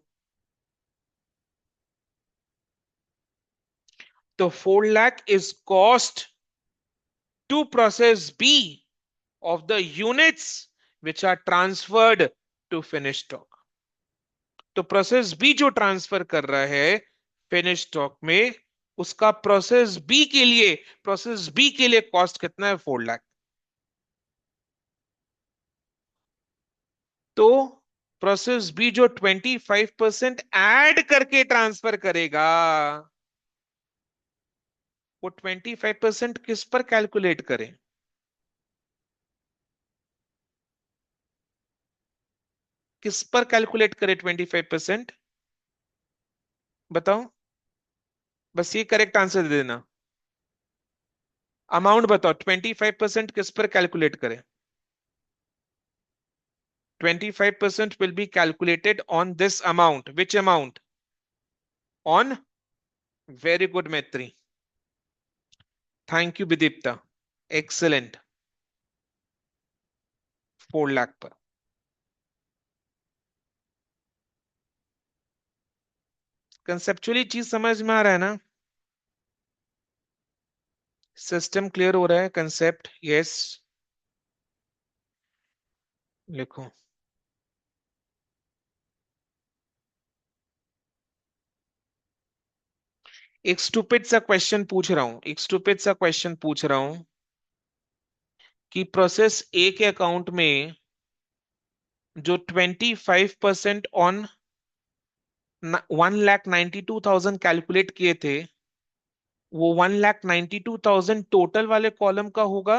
तो 4 lakh is cost to process B of the units which are transferred to finish stock. तो प्रोसेस बी जो ट्रांसफर कर रहा है फिनिश स्टॉक में, उसका प्रोसेस बी के लिए कॉस्ट कितना है? 4 लाख। तो प्रोसेस बी जो 25% ऐड करके ट्रांसफर करेगा, वो 25% किस पर कैलकुलेट करें? किस पर कैलकुलेट करें 25%? बताओ, बस ये करेक्ट आंसर दे देना। अमाउंट बताओ, 25% किस पर कैलकुलेट करें? 25% will be calculated on this amount. Which amount? On? Very good, Maitri. Thank you, Bidipta. Excellent. 4 lakh पर। कंसेप्चुअली चीज समझ में आ रहा है ना? सिस्टम क्लियर हो रहा है? कंसेप्ट? यस। लिखो। एक स्टूपिड सा क्वेश्चन पूछ रहा हूं, एक स्टूपिड सा क्वेश्चन पूछ रहा हूं कि प्रोसेस ए के अकाउंट में जो 25% ऑन 1,92,000 कैलकुलेट किए थे, वो 1,92,000 टोटल वाले कॉलम का होगा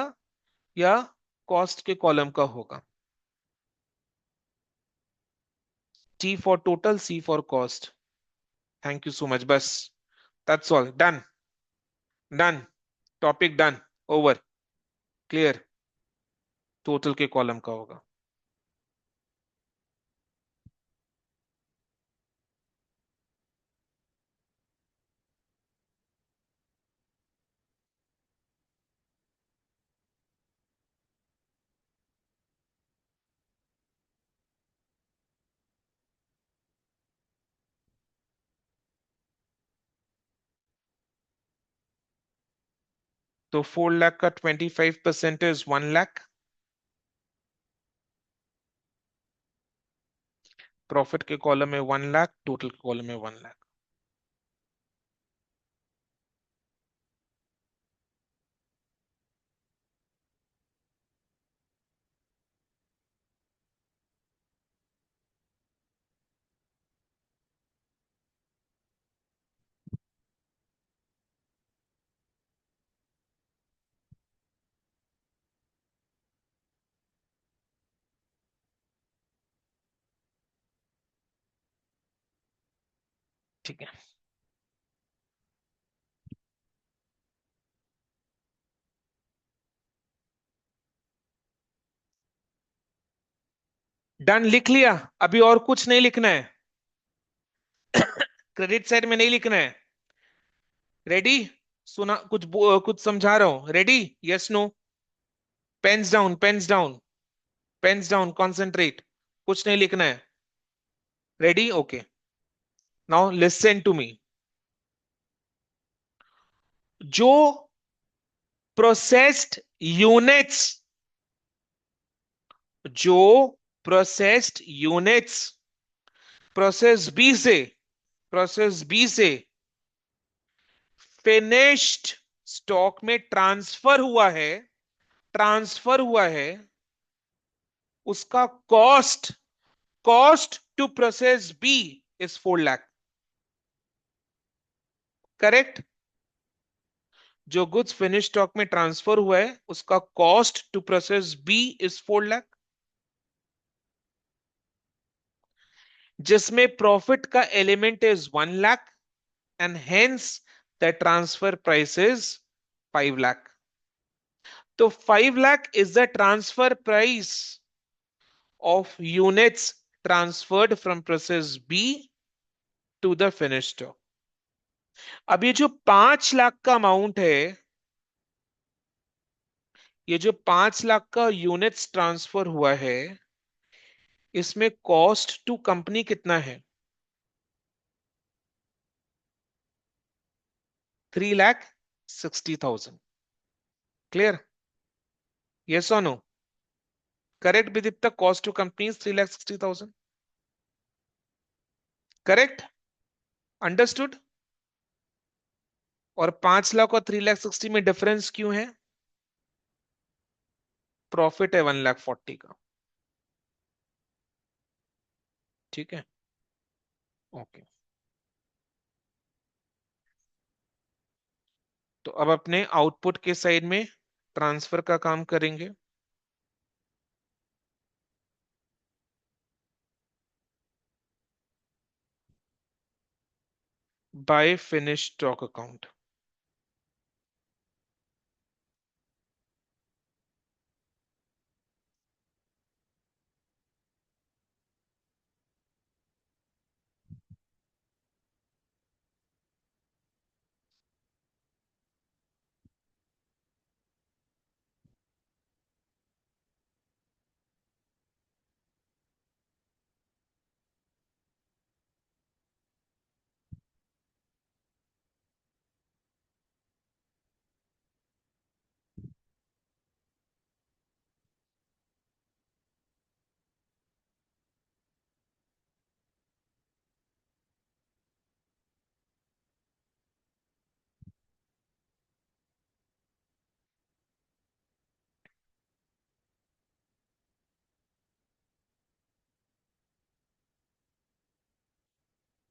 या कॉस्ट के कॉलम का होगा? T for total, C for cost. Thank you so much. बस, that's all. Done, done, topic done, over, clear. Total के कॉलम का होगा। तो 4 लाख का 25% इज 1 लाख। प्रॉफिट के कॉलम में 1 लाख, टोटल के कॉलम में 1 लाख। ठीक है, डन, लिख लिया। अभी और कुछ नहीं लिखना है, क्रेडिट साइड में नहीं लिखना है। रेडी? सुना कुछ कुछ समझा रहा हूं, ready? Yes no? Pens down, pens down, pens down, concentrate. कुछ नहीं लिखना है। Ready? Okay. Now listen to me. जो प्रोसेस्ड यूनिट्स, जो प्रोसेस्ड यूनिट्स प्रोसेस बी से, प्रोसेस बी से फिनिश्ड स्टॉक में ट्रांसफर हुआ है, ट्रांसफर हुआ है, उसका cost, cost to process B is 4 lakh. Correct? जो गुड्स फिनिश स्टॉक में ट्रांसफर हुआ है उसका cost to process B is 4 lakh, जिसमें प्रॉफिट का element is 1 lakh, and hence the transfer price is 5 lakh. तो 5 lakh is the transfer price of units transferred from process B to the finish stock. अब ये जो 5 लाख का अमाउंट है, ये जो 5 लाख का यूनिट्स ट्रांसफर हुआ है, इसमें कॉस्ट टू कंपनी कितना है? 3,60,000। क्लियर? यस और नो? Correct Viditya, cost to company 3,60,000। Correct? Understood? और 5 लाख और 3,60,000 में डिफरेंस क्यों है? प्रॉफिट है 1,40,000 का। ठीक है, ओके। तो अब अपने आउटपुट के साइड में ट्रांसफर का काम करेंगे। By finish stock account.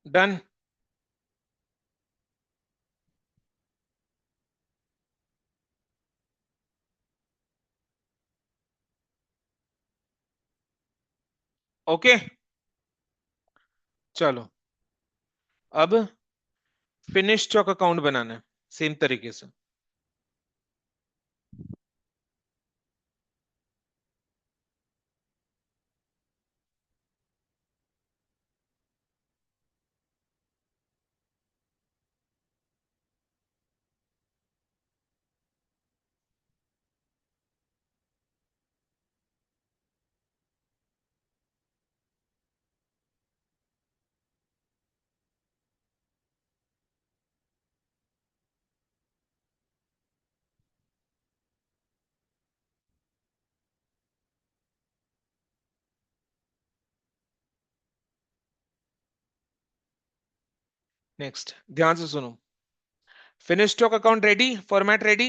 Done. Okay, चलो अब फिनिश स्टॉक अकाउंट बनाना है सेम तरीके से। नेक्स्ट, ध्यान से सुनो। Finish stock account ready, format ready?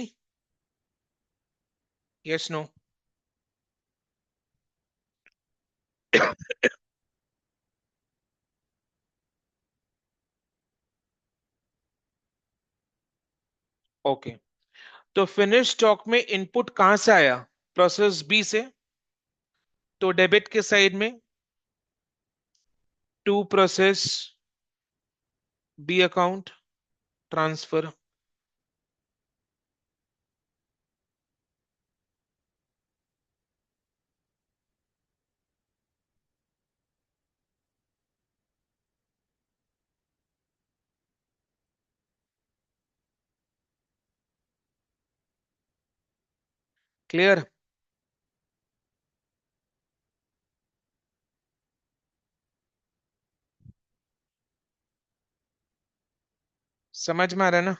Yes no? Okay, तो फिनिश स्टॉक में इनपुट कहां से आया? प्रोसेस बी से। तो डेबिट के साइड में to process B account transfer. Clear? समझ में आ रहा है ना?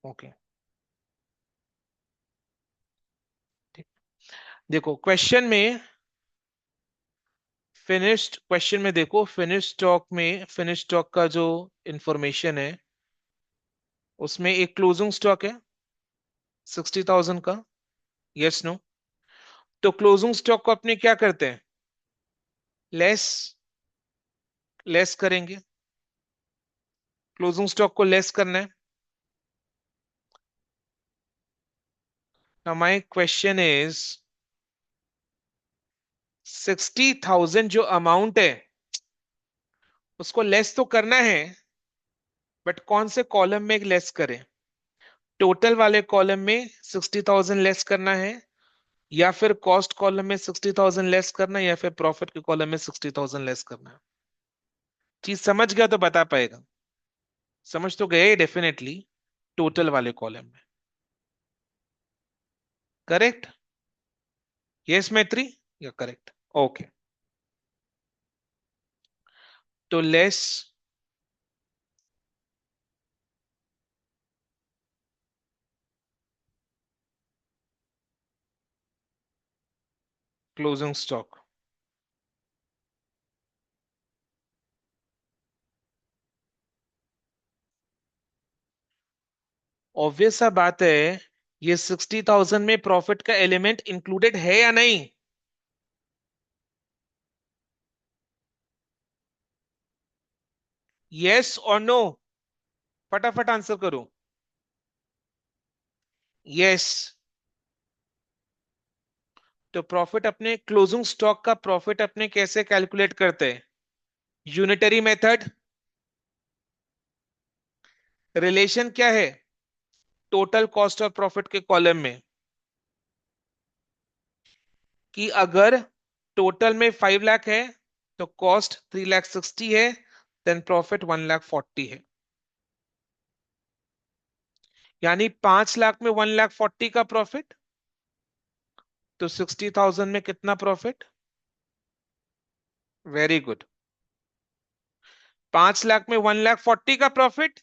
ओके। ठीक। देखो क्वेश्चन में, फिनिश्ड क्वेश्चन में देखो, फिनिश स्टॉक में, फिनिश स्टॉक का जो इंफॉर्मेशन है उसमें एक क्लोजिंग स्टॉक है 60,000 का। Yes no? तो क्लोजिंग स्टॉक को अपने क्या करते हैं? लेस, लेस करेंगे। क्लोजिंग स्टॉक को लेस करना है। नाउ माय क्वेश्चन इज, 60,000 जो अमाउंट है उसको लेस तो करना है, बट कौन से कॉलम में लेस करें? टोटल वाले कॉलम में 60,000 लेस करना है, या फिर कॉस्ट कॉलम में 60,000 लेस करना है, या फिर प्रॉफिट के कॉलम में 60,000 लेस करना है? चीज समझ गया तो बता पाएगा। समझ तो गए डेफिनेटली। टोटल वाले कॉलम में। करेक्ट? यस मैत्री, या करेक्ट? ओके। तो लेस क्लोजिंग स्टॉक। ऑब्वियस सा बात है, ये 60,000 में प्रॉफिट का एलिमेंट इंक्लूडेड है या नहीं? यस और नो? फटाफट आंसर करो। यस। तो प्रॉफिट अपने, क्लोजिंग स्टॉक का प्रॉफिट अपने कैसे कैलकुलेट करते हैं? Unitary method. रिलेशन क्या है टोटल कॉस्ट और प्रॉफिट के कॉलम में? कि अगर टोटल में 5 लाख है तो कॉस्ट 3,60,000 है, देन प्रॉफिट 1,40,000 है। यानी 5 लाख में 1,40,000 का प्रॉफिट, तो 60,000 में कितना प्रॉफिट? Very good. 5 लाख में 1,40,000 का प्रॉफिट,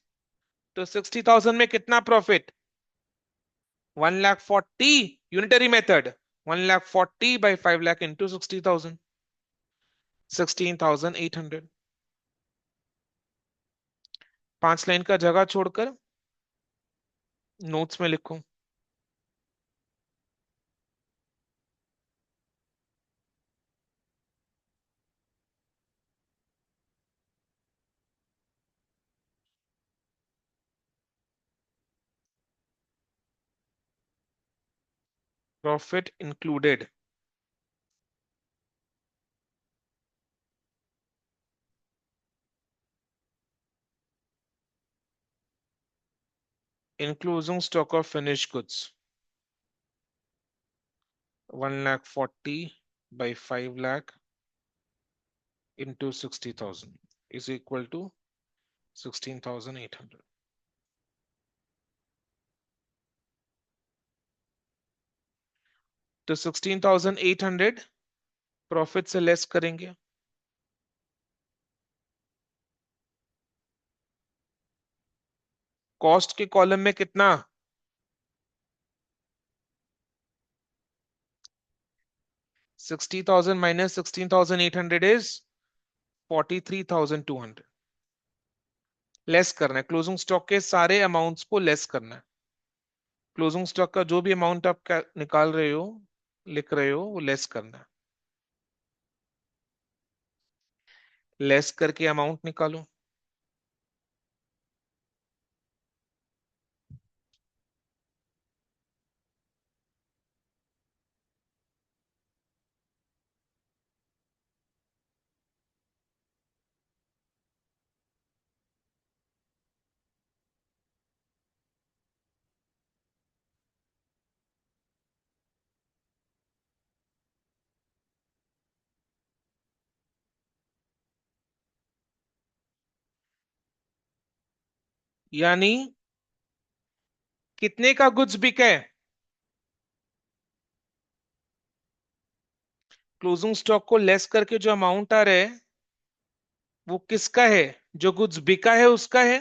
तो 60,000 में कितना profit? 1,40,000। Unitary method, 1,40,000 by 5 lakh into 60,000, 16,800। 5 line का जगह छोड़कर नोट्स में लिखो। Profit included, including stock of finished goods, 1,40,000 by 5 lakh into 60,000 is equal to 16,800। तो 16,800 प्रॉफिट से लेस करेंगे। कॉस्ट के कॉलम में कितना? 60,000 माइनस 16,800 इज 43,200। लेस करना है क्लोजिंग स्टॉक के सारे अमाउंट्स को, लेस करना है। क्लोजिंग स्टॉक का जो भी अमाउंट आप निकाल रहे हो, लिख रहे हो, वो लेस करना है। लेस करके अमाउंट निकालो। यानी कितने का गुड्स बिका है? क्लोजिंग स्टॉक को लेस करके जो अमाउंट आ रहा है वो किसका है? जो गुड्स बिका है उसका है।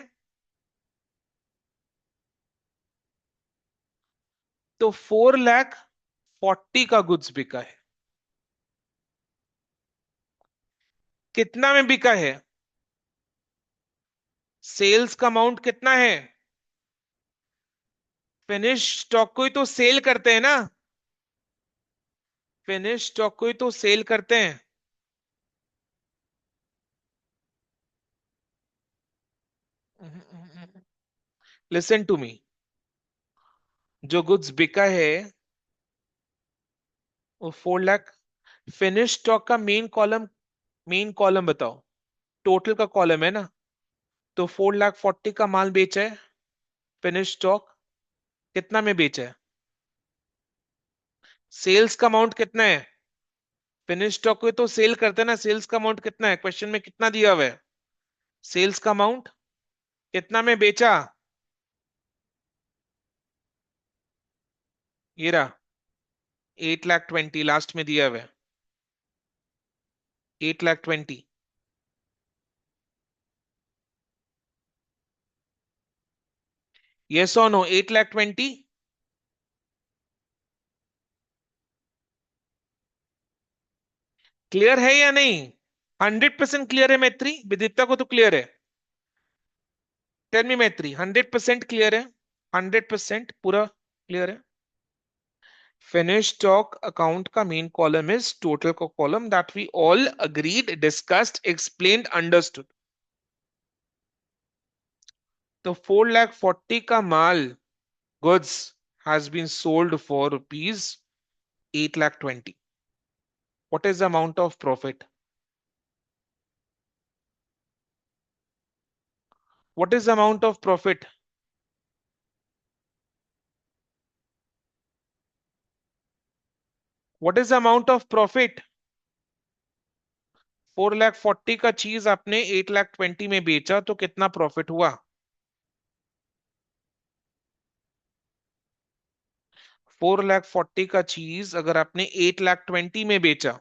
तो 4,40,000 का गुड्स बिका है। कितना में बिका है? सेल्स का अमाउंट कितना है? फिनिश स्टॉक को ही तो सेल करते हैं ना। फिनिश स्टॉक को ही तो सेल करते हैं। Listen to me. जो गुड्स बिका है वो 4 लाख। फिनिश स्टॉक का मेन कॉलम बताओ। टोटल का कॉलम है ना। तो 4,40,000 का माल बेचा है। फिनिश स्टॉक कितना में बेचा है? सेल्स का अमाउंट कितना है? फिनिश स्टॉक को तो सेल करते हैं ना। सेल्स का अमाउंट कितना है? क्वेश्चन में कितना दिया हुआ है? सेल्स का अमाउंट कितना में बेचा? ये रहा 8,20,000 लास्ट में दिया हुआ है। 8,20,000। यस और नो? 8,20,000। क्लियर है या नहीं? 100% क्लियर है मैत्री? विदिता को तो क्लियर है। टेल मी मैत्री, 100% क्लियर है? 100% पूरा क्लियर है? फिनिश स्टॉक अकाउंट का मेन कॉलम इज टोटल का column, that we all agreed, discussed, explained, understood. तो 4,40,000 का माल, goods, has been sold for rupees 8,20,000। What is the amount of profit? What is the amount of profit? What is the amount of profit? 4,40,000 का चीज आपने 8,20,000 में बेचा तो कितना प्रॉफिट हुआ? 4,40,000 का चीज अगर आपने 8,20,000 में बेचा।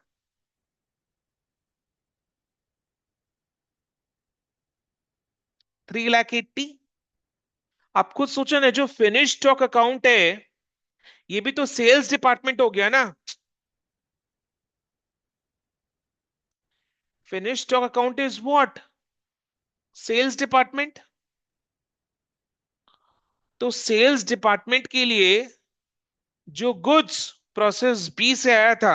3,80,000। आप खुद सोचो ना, जो फिनिश स्टॉक अकाउंट है ये भी तो सेल्स डिपार्टमेंट हो गया ना। Finish stock account is what? Sales department. तो सेल्स डिपार्टमेंट के लिए जो गुड्स प्रोसेस बी से आया था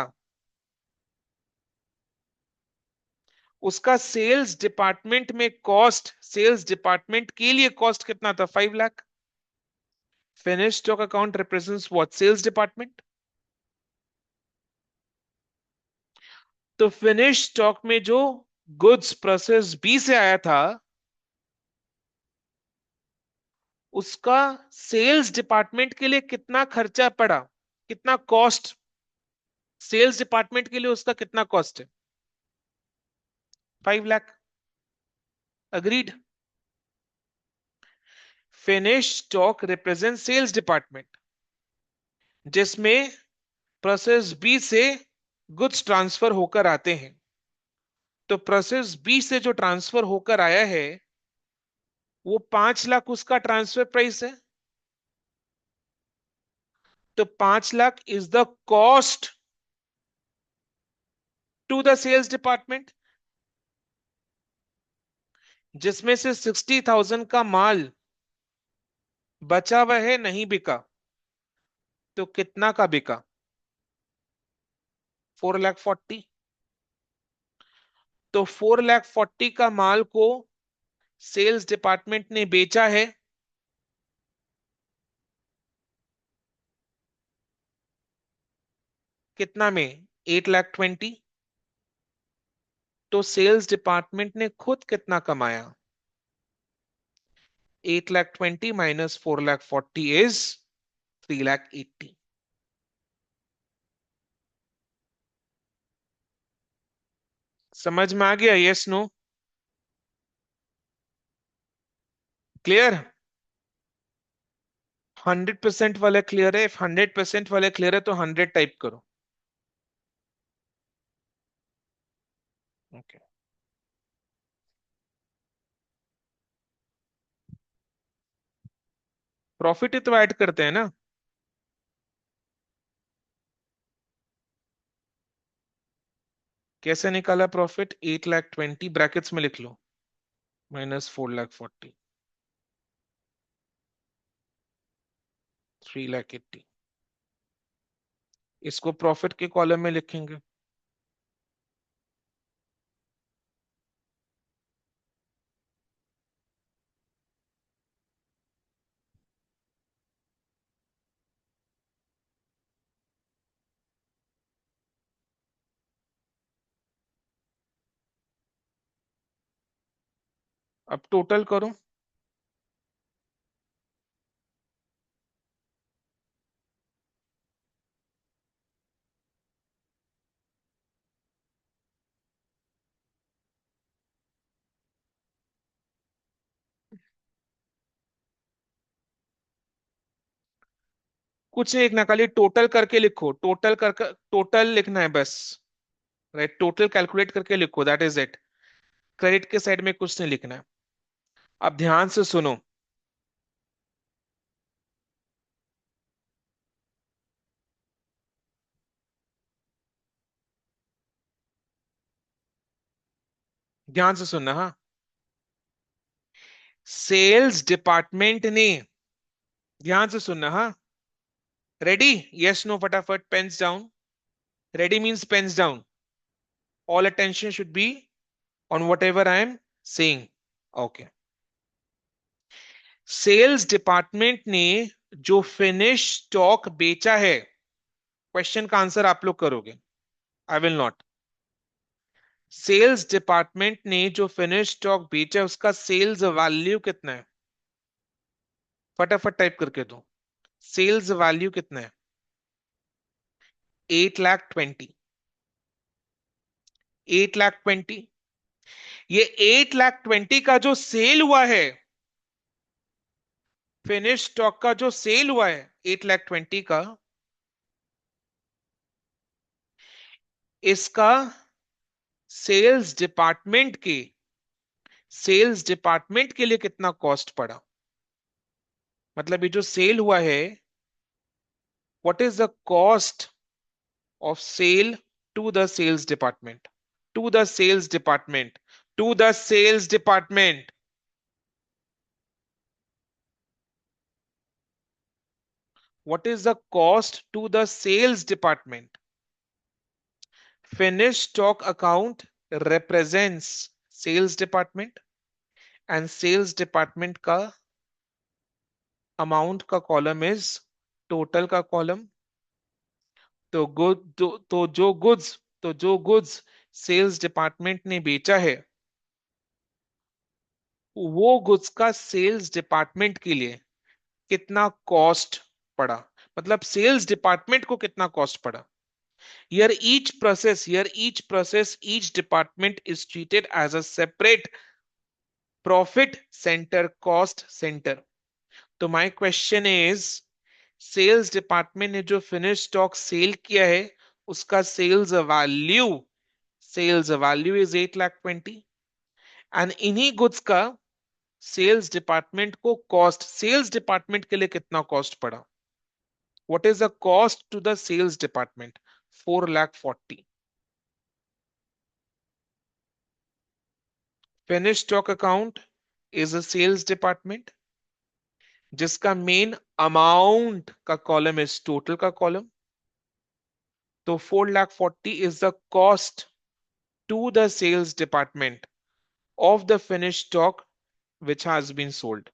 उसका सेल्स डिपार्टमेंट में कॉस्ट, सेल्स डिपार्टमेंट के लिए कॉस्ट कितना था? 5 lakh. Finish stock account represents what? Sales department. तो फिनिश स्टॉक में जो गुड्स प्रोसेस बी से आया था उसका सेल्स डिपार्टमेंट के लिए कितना खर्चा पड़ा? कितना कॉस्ट? सेल्स डिपार्टमेंट के लिए उसका कितना कॉस्ट है? 5 lakh. Agreed? Finish stock represent sales department जिसमें प्रोसेस बी से गुड्स ट्रांसफर होकर आते हैं। तो प्रोसेस बी से जो ट्रांसफर होकर आया है वो 5 लाख उसका ट्रांसफर प्राइस है। तो 5 lakh is the cost to the sales department, जिसमें से 60,000 का माल बचा हुआ है, नहीं बिका। तो कितना का बिका? 4,40,000। तो 4,40,000 का माल को सेल्स डिपार्टमेंट ने बेचा है कितना में? 8,20,000। तो सेल्स डिपार्टमेंट ने खुद कितना कमाया? 8,20,000 माइनस 4,40,000 इज 3,80,000। समझ में आ गया? Yes no? क्लियर? 100% वाला क्लियर है? इफ 100% वाला क्लियर है तो 100 टाइप करो। ओके। प्रॉफिट ही तो ऐड करते हैं ना। कैसे निकाला प्रॉफिट? 8,20,000 ब्रैकेट्स में लिख लो, -4,40,000, 3,80,000। इसको प्रॉफिट के कॉलम में लिखेंगे। अब टोटल करो। कुछ एक ना, खाली टोटल करके लिखो, टोटल कर टोटल लिखना है बस। राइट, टोटल कैलकुलेट करके लिखो, दैट इज इट। क्रेडिट के साइड में कुछ नहीं लिखना है। अब ध्यान से सुनो। ध्यान से सुनना, हाँ। सेल्स डिपार्टमेंट ने, ध्यान से सुनना, हाँ। रेडी? यस नो, फटाफट pens down. Ready means pens down. All attention should be on whatever I am saying. Okay. Sales department ने जो फिनिश स्टॉक बेचा है, क्वेश्चन का आंसर आप लोग करोगे, I will not. Sales department ने जो फिनिश स्टॉक बेचा है उसका सेल्स वैल्यू कितना है? फटाफट टाइप करके दो। सेल्स वैल्यू कितना है? 8,20,000। 8,20,000। ये 8,20,000 का जो सेल हुआ है, फिनिश स्टॉक का जो सेल हुआ है 8,20,000 का, इसका सेल्स डिपार्टमेंट के लिए कितना कॉस्ट पड़ा? मतलब ये जो सेल हुआ है, what is the cost of sale to the sales department, to the sales department, to the sales department. What is the cost to the sales department? Finished stock account represents sales department, and sales department का amount का column is total का column। तो good जो goods sales department ने बेचा है, वो goods का सेल्स डिपार्टमेंट के लिए कितना कॉस्ट पड़ा, मतलब सेल्स डिपार्टमेंट को कितना कॉस्ट पड़ा। Here each department is treated as a separate profit center, cost center. तो my question is, sales department ने जो फिनिश स्टॉक सेल किया है उसका सेल्स वैल्यू इज 8,20,000, एंड इन्हीं गुड्स का सेल्स डिपार्टमेंट को कॉस्ट, सेल्स डिपार्टमेंट के लिए कितना कॉस्ट पड़ा? What is the cost to the sales department? 4,40,000. Finished stock account is a sales department जिसका मेन अमाउंट का कॉलम इज टोटल का कॉलम। तो 4,40,000 is the cost to the sales department of the finished stock which has been sold.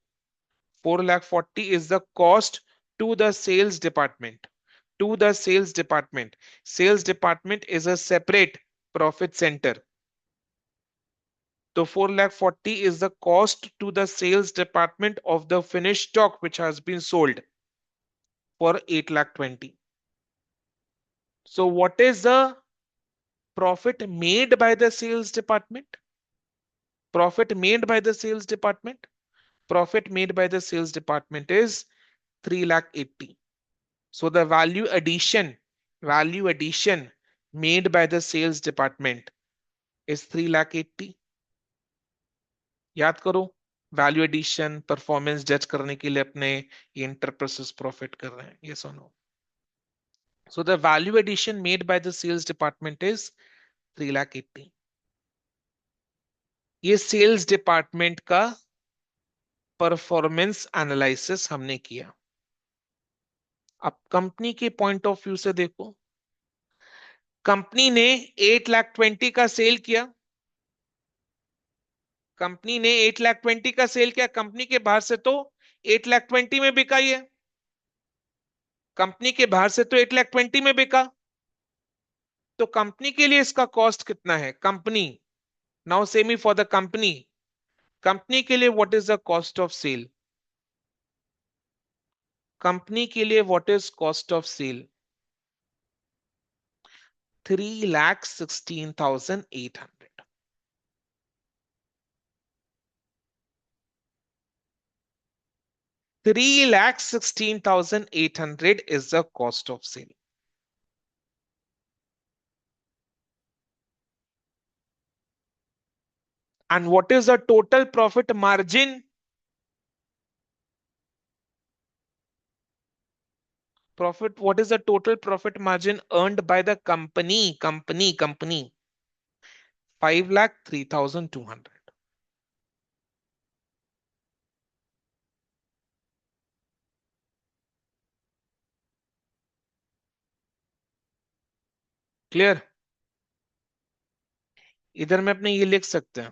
4,40,000 is the cost to the sales department. To the sales department. Sales department is a separate profit center. So 4,40,000 is the cost to the sales department of the finished stock which has been sold for 8,20,000. So what is the profit made by the sales department? Profit made by the sales department. Profit made by the sales department is 3,80,000. So the value addition made by the sales department is 3,80,000. याद करो, value addition performance जज करने के लिए अपने ये inter process profit कर रहे हैं, ये सुनो. So the value addition made by the sales department is 3,80,000. ये सेल्स डिपार्टमेंट का परफॉर्मेंस एनालिसिस हमने किया. अब कंपनी के पॉइंट ऑफ व्यू से देखो, कंपनी ने 8,20,000 का सेल किया. कंपनी ने 8,20,000 का सेल किया. कंपनी के बाहर से तो 8,20,000 में बिका ही है. कंपनी के बाहर से तो 8,20,000 में बिका. तो कंपनी के लिए इसका कॉस्ट कितना है? Company, now same for the company. Company के लिए what is the cost of sale? Company के लिए what is cost of sale? 3,16,800. 3,16,800 is the cost of sale. And what is the total profit margin? What is the total profit margin earned by the company? 5,03,200. Clear? इधर में अपने ये लिख सकते हैं,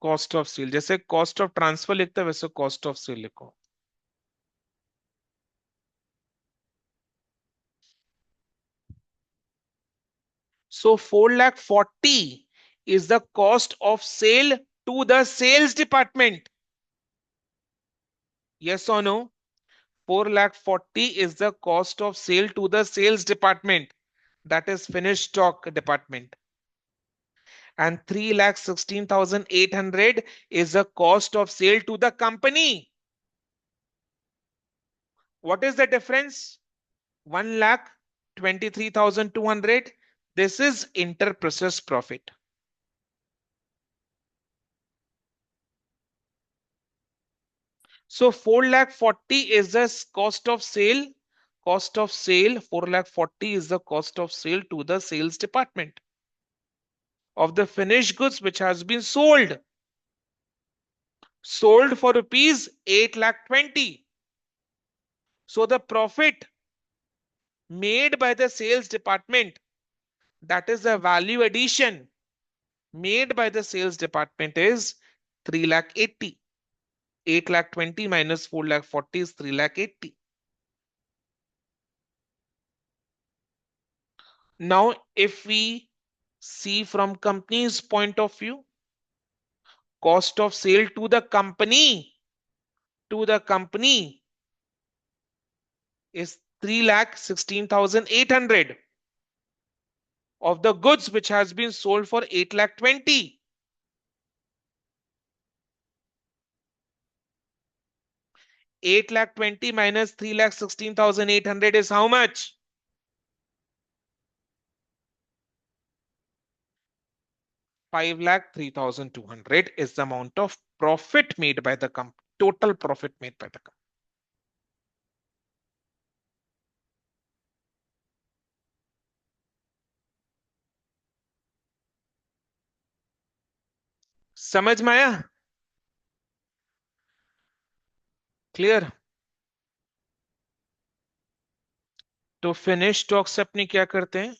cost of cell. जैसे cost of transfer लिखते हैं वैसे कॉस्ट ऑफ सेल लिखो. So 4,40,000 is the cost of sale to the sales department. Yes or no? 4,40,000 is the cost of sale to the sales department, that is finished stock department. And 3,16,800 is the cost of sale to the company. What is the difference? 1,23,200. This is inter-process profit. So 4,40,000 is the cost of sale. Cost of sale 4,40,000 is the cost of sale to the sales department of the finished goods which has been sold. Sold for rupees 8,20,000. So the profit made by the sales department, that is the value addition made by the sales department, is 3,80,000. 8,20,000 minus 4,40,000 is 3,80,000. Now, if we see from company's point of view, cost of sale to the company is 3,16,800 of the goods which has been sold for 8,20,000. 8,20,000 minus 3,16,800 is how much? 5,03,200 is the amount of profit made by the company, total profit made by the company. समझ में आया? Clear? तो finish stock से अपनी क्या करते हैं?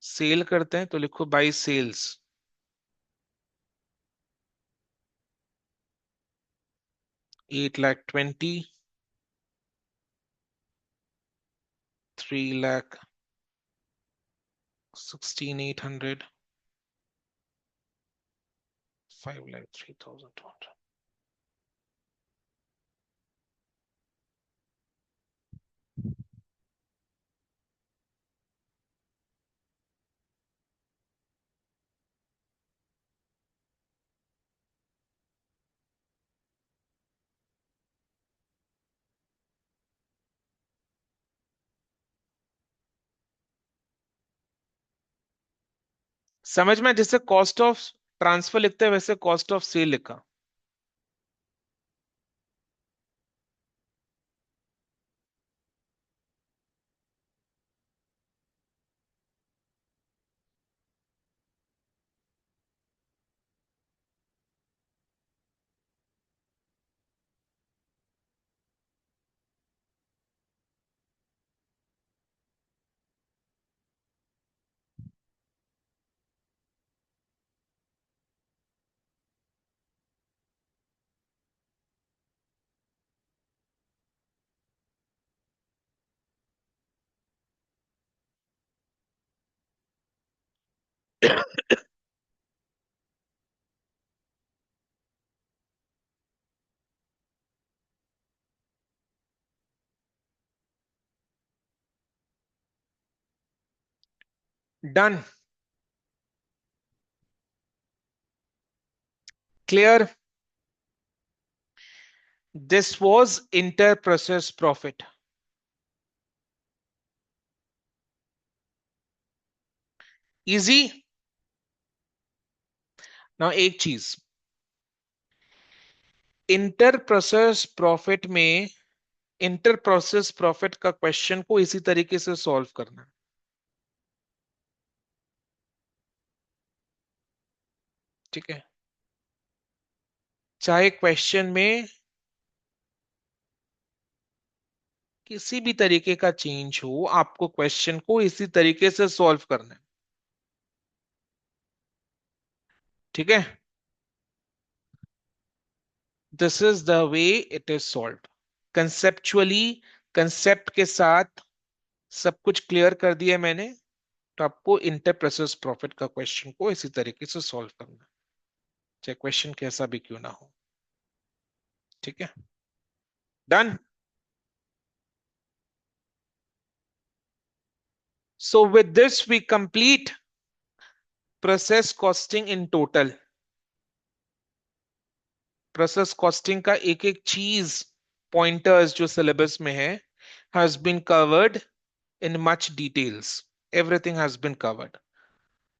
Cell करते हैं. तो लिखो बाई सेल्स. 8,20,000, 3,16,800, 5,03,200. समझ में, जैसे कॉस्ट ऑफ ट्रांसफर लिखते हैं वैसे कॉस्ट ऑफ सेल लिखा। Done. Clear. This was inter process profit. Easy. ना एक चीज, इंटर प्रोसेस प्रॉफिट में इंटर प्रोसेस प्रॉफिट का क्वेश्चन को इसी तरीके से सॉल्व करना है। ठीक है, चाहे क्वेश्चन में किसी भी तरीके का चेंज हो, आपको क्वेश्चन को इसी तरीके से सॉल्व करना है। ठीक है, this is the way it is solve conceptually. Concept के साथ सब कुछ क्लियर कर दिया मैंने, तो आपको इंटर प्रोसेस प्रॉफिट का क्वेश्चन को इसी तरीके से सॉल्व करना है, चाहे क्वेश्चन कैसा भी क्यों ना हो। ठीक है, done. So with this we complete process costing in total. Process costing का एक एक चीज, पॉइंटर्स जो सिलेबस में है, has been covered in much details. Everything has been covered.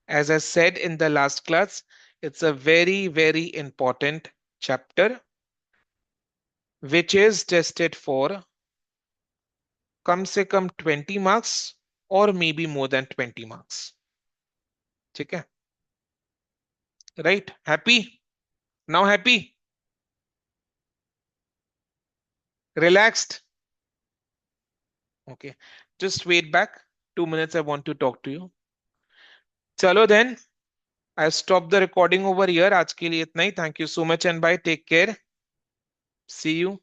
As I said in the last class, it's a very, very important chapter which is tested for कम से कम 20 marks or maybe more than 20 marks. ठीक है, right? Happy? Now happy? Relaxed? Okay. Just wait back 2 minutes. I want to talk to you. चलो then. I stop the recording over here. आज के लिए इतना ही. Thank you so much and bye. Take care. See you.